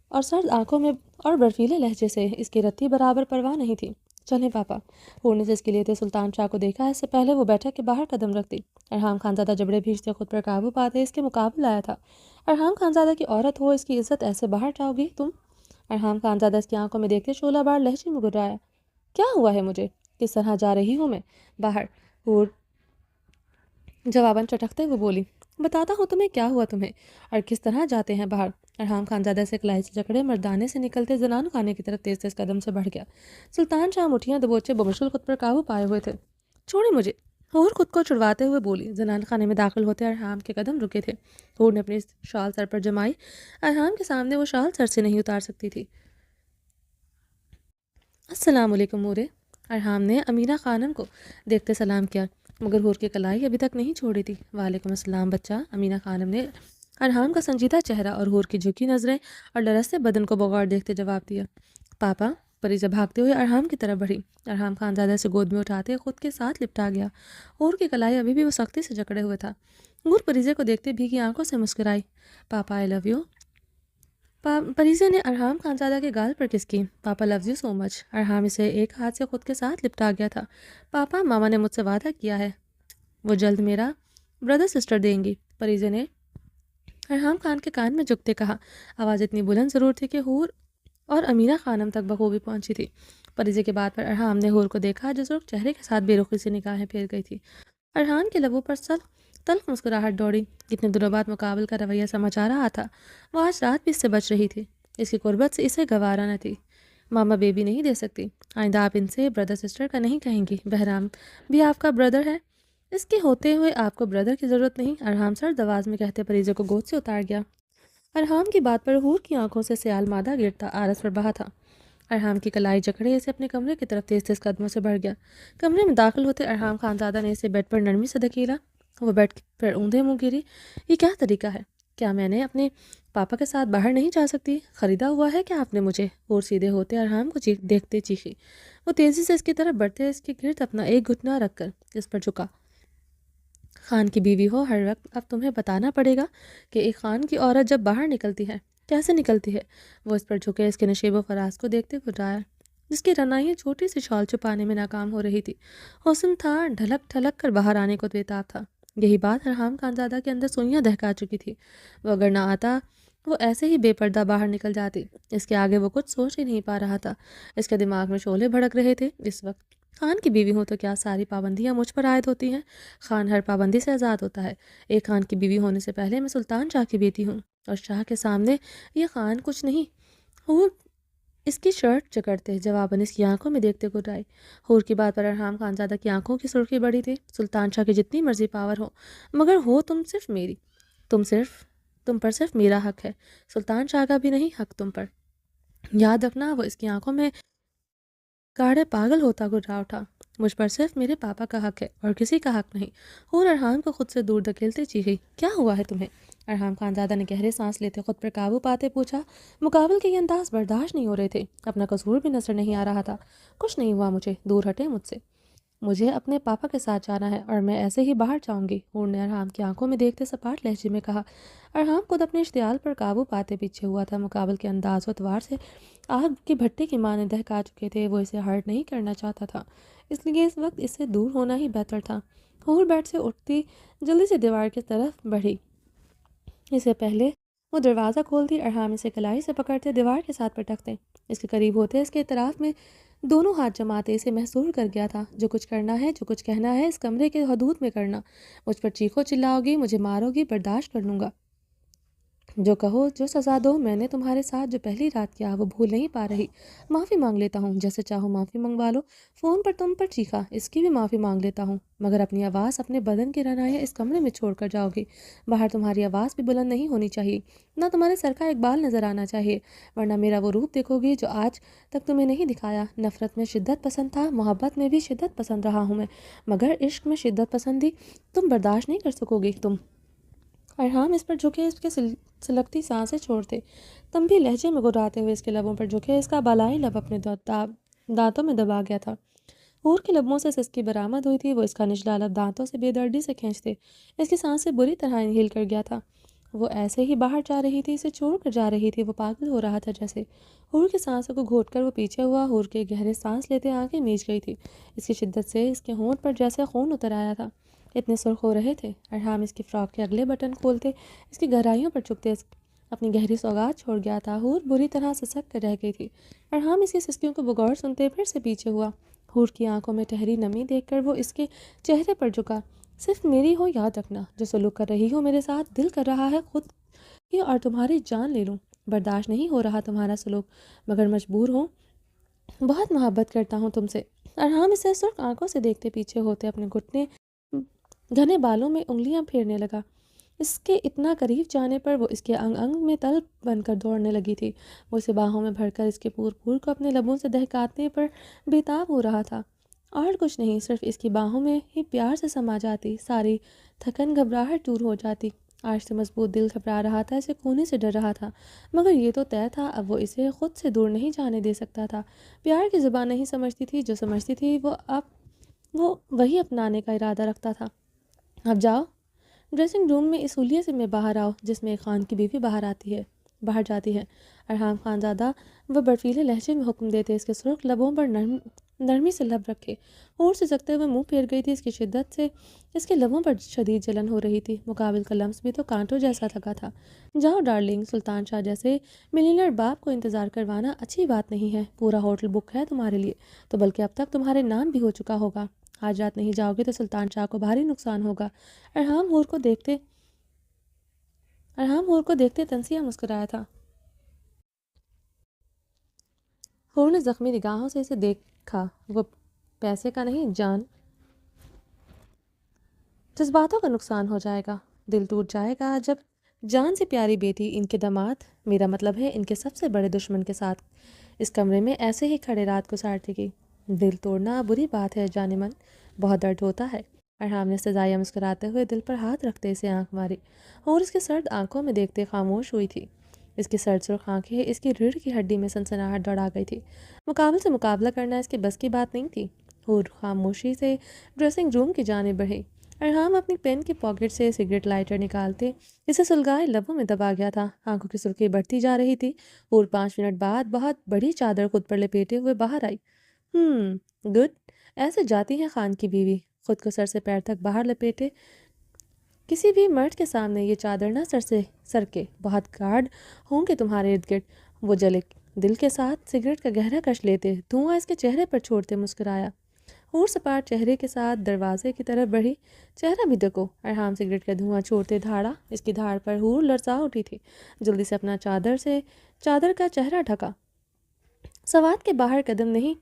اور سرد آنکھوں میں اور برفیلے لہجے سے اس کی رتی برابر پرواہ نہیں تھی۔ چلیں پاپا، حور نے جس کے لیے سلطان شاہ کو دیکھا، اس سے پہلے وہ بیٹھک کے باہر قدم رکھتی۔ ارحام خانزادہ جبڑے بھیجتے خود پر قابو پاتے اس کے مقابل آیا تھا۔ ارحام خانزادہ کی عورت ہو، اس کی عزت ایسے باہر جاؤ گی تم؟ ارحام خانزادہ اس کی آنکھوں میں دیکھتے شعلہ بار لہجے میں گرایا۔ کیا ہوا ہے مجھے؟ کس طرح جا رہی ہوں میں باہر؟ حور جواباً چٹکتے ہوئے بولی۔ بتاتا ہوں تمہیں کیا ہوا تمہیں اور کس طرح جاتے ہیں باہر۔ ارحام خانزادہ سے کلائی سے جکڑے مردانے سے نکلتے زنان خانے کی طرف تیز تیز قدم سے بڑھ گیا۔ سلطان شاہ مٹھیاں دبوچے بمشکل خود پر قابو پائے ہوئے تھے۔ چھوڑے مجھے، حور خود کو چھڑواتے ہوئے بولی۔ زنان خانے میں داخل ہوتے ارحام کے قدم رکے تھے۔ حور نے اپنی شال سر پر جمائی۔ ارحام کے سامنے وہ شال سر سے نہیں اتار سکتی تھی۔ السلام علیکم مورے۔ ارحام نے امینہ خانم کو دیکھتے سلام کیا، مگر حور کی کلائی ابھی تک نہیں چھوڑی تھی۔ وعلیکم السلام بچہ۔ امینہ خانم نے ارحام کا سنجیدہ چہرہ اور حور کی جھکی نظریں اور لرزتے بدن کو بغور دیکھتے جواب دیا۔ پاپا! پریزہ بھاگتے ہوئے ارحام کی طرف بڑھی۔ ارحام خانزادہ سے گود میں اٹھاتے خود کے ساتھ لپٹا گیا۔ حور کی کلائی ابھی بھی وہ سختی سے جکڑے ہوئے تھا۔ حور پریزے کو دیکھتے بھیگی آنکھوں سے مسکرائی۔ پاپا آئی لو یو۔ پریزے نے ارحام خانزادہ کے گال پر کس کی۔ پاپا لوز یو سو مچ۔ ارحام اسے ایک ہاتھ سے خود کے ساتھ لپٹا گیا تھا۔ پاپا، ماما نے مجھ سے وعدہ کیا ہے وہ جلد میرا بردر سسٹر دیں گی، پریزے نے ارحام خان کے کان میں جھکتے کہا۔ آواز اتنی بلند ضرور تھی کہ حور اور امینہ خانم تک بخوبی پہنچی تھی۔ پریزے کے بعد پر ارحام نے حور کو دیکھا جو سرخ چہرے کے ساتھ بے رخی سے نگاہیں پھیر گئی تھی۔ ارحام کے لبوں پر تلخ مسکراہٹ دوڑی۔ کتنے دنوں بعد مقابل کا رویہ سمجھ آ رہا تھا۔ وہ آج رات بھی اس سے بچ رہی تھی۔ اس کی قربت سے اسے گوارا نہ تھی۔ ماما بیبی نہیں دے سکتی، آئندہ آپ ان سے بردر سسٹر کا نہیں کہیں گی۔ بہرام بھی آپ کا بردر ہے، اس کے ہوتے ہوئے آپ کو بردر کی ضرورت نہیں، ارحام سرد آواز میں کہتے پریزے کو گود سے اتار گیا۔ ارحام کی بات پر حور کی آنکھوں سے سیال مادہ گرتا آرس پر بہا تھا۔ ارحام کی کلائی جکڑے اسے اپنے کمرے کی طرف تیز تیز قدموں سے بڑھ گیا۔ کمرے میں داخل ہوتے ارحام خانزادہ نے اسے بیڈ پر نرمی سے دھکیلا۔ وہ بیڈ پر اوندھے منہ گری۔ یہ کیا طریقہ ہے؟ کیا میں نے اپنے پاپا کے ساتھ باہر نہیں جا سکتی؟ خریدا ہوا ہے کیا آپ نے مجھے؟ اور سیدھے ہوتے ارحام کو دیکھتے چیخی۔ وہ تیزی سے اس کی طرف بڑھتے اس کے گرد اپنا ایک گھٹنا رکھ کر اس پر جھکا۔ خان کی بیوی ہو، ہر وقت اب تمہیں بتانا پڑے گا کہ ایک خان کی عورت جب باہر نکلتی ہے کیسے نکلتی ہے۔ وہ اس پر جھکے اس کے نشیب و فراز کو دیکھتے گھبرایا، جس کی رنائیاں چھوٹی سی شال چھپانے میں ناکام ہو رہی تھی۔ حسن تھا، ڈھلک ڈھلک کر باہر آنے کو بےتاب تھا۔ یہی بات ارحام خانزادہ کے اندر سوئیاں دہکا چکی تھی۔ وہ اگر نہ آتا وہ ایسے ہی بے پردہ باہر نکل جاتی۔ اس کے آگے وہ کچھ سوچ ہی نہیں پا رہا تھا۔ اس کے دماغ میں شعلے بھڑک رہے تھے اس وقت۔ خان کی بیوی ہوں تو کیا ساری پابندیاں مجھ پر عائد ہوتی ہیں؟ خان ہر پابندی سے آزاد ہوتا ہے۔ ایک خان کی بیوی ہونے سے پہلے میں سلطان شاہ کی بیٹی ہوں، اور شاہ کے سامنے یہ خان کچھ نہیں۔ حور اس کی شرٹ جکڑتے جواباً اس کی آنکھوں میں دیکھتے گھبرائی۔ حور کی بات پر ارحام خانزادہ کی آنکھوں کی سرخی بڑی تھی۔ سلطان شاہ کی جتنی مرضی پاور ہو، مگر ہو تم صرف میری۔ تم پر صرف میرا حق ہے، سلطان شاہ کا بھی نہیں حق تم پر۔ یاد رکھنا۔ وہ اس کی آنکھوں میں گاڑے پاگل ہوتا گھرا اٹھا۔ مجھ پر صرف میرے پاپا کا حق ہے اور کسی کا حق نہیں۔ حور ارحام کو خود سے دور دھکیلتے چیخی۔ کیا ہوا ہے تمہیں؟ ارحام خانزادہ نے گہرے سانس لیتے خود پر قابو پاتے پوچھا۔ مقابل کے یہ انداز برداشت نہیں ہو رہے تھے، اپنا قصور بھی نظر نہیں آ رہا تھا۔ کچھ نہیں ہوا مجھے، دور ہٹے مجھ سے۔ مجھے اپنے پاپا کے ساتھ جانا ہے اور میں ایسے ہی باہر جاؤں گی، حور نے ارحام کی آنکھوں میں دیکھتے سپاٹ لہجے میں کہا۔ ارحام خود اپنے اشتعال پر قابو پاتے پیچھے ہوا تھا۔ مقابل کے انداز و اتوار سے آگ کی بھٹی کی مانند دہکا چکے تھے۔ وہ اسے ہرٹ نہیں کرنا چاہتا تھا، اس لیے اس وقت اس سے دور ہونا ہی بہتر تھا۔ حور بیٹھ سے اٹھتی جلدی سے دیوار کی طرف بڑھی۔ اسے پہلے وہ دروازہ کھولتی، ارحام اسے کلائی سے پکڑتے دیوار کے ساتھ پٹکتے۔ اس کے قریب ہوتے اس کے اطراف میں دونوں ہاتھ جماتے اسے محصور کر گیا تھا۔ جو کچھ کرنا ہے، جو کچھ کہنا ہے، اس کمرے کے حدود میں کرنا۔ مجھ پر چیخو چلاؤ گی، مجھے مارو گی، برداشت کر لوں گا، جو کہو، جو سزا دو، میں نے تمہارے ساتھ جو پہلی رات کیا وہ بھول نہیں پا رہی۔ معافی مانگ لیتا ہوں، جیسے چاہو معافی منگوا لو۔ فون پر تم پر چیخا، اس کی بھی معافی مانگ لیتا ہوں، مگر اپنی آواز، اپنے بدن کی رنایاں اس کمرے میں چھوڑ کر جاؤ گی۔ باہر تمہاری آواز بھی بلند نہیں ہونی چاہیے، نہ تمہارے سر کا ایک بال نظر آنا چاہیے، ورنہ میرا وہ روپ دیکھو گی جو آج تک تمہیں نہیں دکھایا۔ نفرت میں شدت پسند تھا، محبت میں بھی شدت پسند رہا ہوں میں، مگر عشق میں شدت پسندی تم برداشت نہیں کر سکو گی تم۔ ارحام اس پر جھکے، اس کے سلگتی سانسیں چھوڑتے، تم بھی لہجے میں گراتے ہوئے اس کے لبوں پر جھکے۔ اس کا بالائی لب اپنے دانتوں میں دبا گیا تھا۔ حور کے لبوں سے سسکی برآمد ہوئی تھی، وہ اس کا نچلا لب دانتوں سے بے دردی سے کھینچتے۔ اس کی سانسیں بری طرح ہل کر گیا تھا، وہ ایسے ہی باہر جا رہی تھی، اسے چھوڑ کر جا رہی تھی، وہ پاگل ہو رہا تھا جیسے۔ حور کی سانسوں کو گھونٹ کر وہ پیچھے ہوا، حور کے گہرے سانس لیتے آنکھیں میچ گئی تھی، اس کی شدت سے اس کے ہونٹ پر جیسے خون اتر آیا تھا، اتنے سرخ ہو رہے تھے۔ ارحام اس کی فراک کے اگلے بٹن کھولتے، اس کی گہرائیوں پر چکتے اپنی گہری سوگات چھوڑ گیا تھا۔ حور بری طرح سسک کر رہ گئی تھی۔ ارحام اس کی سسکیوں کو بغور سنتے پھر سے پیچھے ہوا۔ حور کی آنکھوں میں ٹھہری نمی دیکھ کر وہ اس کے چہرے پر جھکا۔ صرف میری ہو، یاد رکھنا، جو سلوک کر رہی ہو میرے ساتھ، دل کر رہا ہے خود کی اور تمہاری جان لے لوں۔ برداشت نہیں ہو رہا تمہارا سلوک، مگر مجبور ہوں، بہت محبت کرتا ہوں تم سے۔ ارحام اسے سرخ آنکھوں سے دیکھتے پیچھے ہوتے اپنے گھٹنے گھنے بالوں میں انگلیاں پھیرنے لگا۔ اس کے اتنا قریب جانے پر وہ اس کے انگ انگ میں تل بن کر دوڑنے لگی تھی۔ وہ اسے باہوں میں بھر کر اس کے پور پور کو اپنے لبوں سے دہکانے پر بےتاب ہو رہا تھا۔ اور کچھ نہیں، صرف اس کی باہوں میں ہی پیار سے سما جاتی، ساری تھکن گھبراہٹ دور ہو جاتی۔ آج سے مضبوط دل گھبرا رہا تھا، اسے کھونے سے ڈر رہا تھا، مگر یہ تو طے تھا، اب وہ اسے خود سے دور نہیں جانے دے سکتا تھا۔ پیار کی زبان نہیں سمجھتی تھی، جو سمجھتی تھی وہ وہی اپنانے کا ارادہ رکھتا تھا۔ اب جاؤ ڈریسنگ روم میں، اس حلیے سے میں باہر آؤ جس میں ایک خان کی بیوی باہر جاتی ہے۔ ارحام خانزادہ وہ برفیلے لہجے میں حکم دیتے، اس کے سرخ لبوں پر نرمی سے لب رکھے۔ حور سے سکتے ہوئے منہ پھیر گئی تھی، اس کی شدت سے اس کے لبوں پر شدید جلن ہو رہی تھی، مقابل کا لمس بھی تو کانٹوں جیسا لگا تھا۔ جاؤ ڈارلنگ، سلطان شاہ جیسے ملینر باپ کو انتظار کروانا اچھی بات نہیں ہے، پورا ہوٹل بک ہے تمہارے لیے، تو بلکہ اب تک تمہارے نام بھی ہو چکا ہوگا۔ آج رات نہیں جاؤ گے تو سلطان شاہ کو بھاری نقصان ہوگا۔ ارحام حور کو دیکھتے تنسیہ مسکرایا تھا۔ حور نے زخمی نگاہوں سے اسے دیکھا، وہ پیسے کا نہیں، جذباتوں کا نقصان ہو جائے گا، دل ٹوٹ جائے گا جب جان سے پیاری بیٹی، ان کے داماد، میرا مطلب ہے ان کے سب سے بڑے دشمن کے ساتھ اس کمرے میں ایسے ہی کھڑے رات گزارے گی۔ دل توڑنا بری بات ہے جان من، بہت درد ہوتا ہے۔ ارحام نے سزائیہ مسکراتے ہوئے دل پر ہاتھ رکھتے اسے آنکھ ماری، اور اس کے سرد آنکھوں میں دیکھتے خاموش ہوئی تھی۔ اس کی سرد سرخ آنکھیں اس کی ریڑھ کی ہڈی میں سنسناہٹ دوڑا گئی تھی۔ مقابل سے مقابلہ کرنا اس کے بس کی بات نہیں تھی۔ حور خاموشی سے ڈریسنگ روم کی جانب بڑھی۔ ارحام اپنی پین کی پاکٹ سے سگریٹ لائٹر نکالتے اسے سلگائے لبوں میں دبا گیا تھا، آنکھوں کی سرخی بڑھتی جا رہی تھی۔ حور 5 منٹ بعد بہت بڑی چادر خود پر لپیٹے ہوئے باہر آئی۔ گڈ، ایسے جاتی ہے خان کی بیوی، خود کو سر سے پیر تک باہر لپیٹے۔ کسی بھی مرد کے سامنے یہ چادر نہ سر کے، بہت گارڈ ہوں گے تمہارے ارد گرد۔ وہ جلے دل کے ساتھ سگریٹ کا گہرا کش لیتے، دھواں اس کے چہرے پر چھوڑتے مسکرایا۔ حور سپاٹ چہرے کے ساتھ دروازے کی طرف بڑھی۔ چہرہ بھی دیکھو۔ ارحام سگریٹ کا دھواں چھوڑتے دھاڑا، اس کی دھاڑ پر حور لرزا اٹھی تھی، جلدی سے اپنا چادر کا چہرہ ڈھکا۔ سوات کے باہر قدم نہیں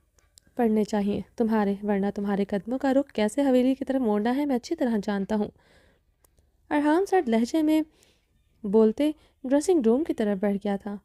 پڑنے چاہیے تمہارے، ورنہ تمہارے قدموں کا رخ کیسے حویلی کی طرف موڑنا ہے میں اچھی طرح جانتا ہوں۔ ارحام سرد لہجے میں بولتے ڈریسنگ روم کی طرف بڑھ گیا تھا۔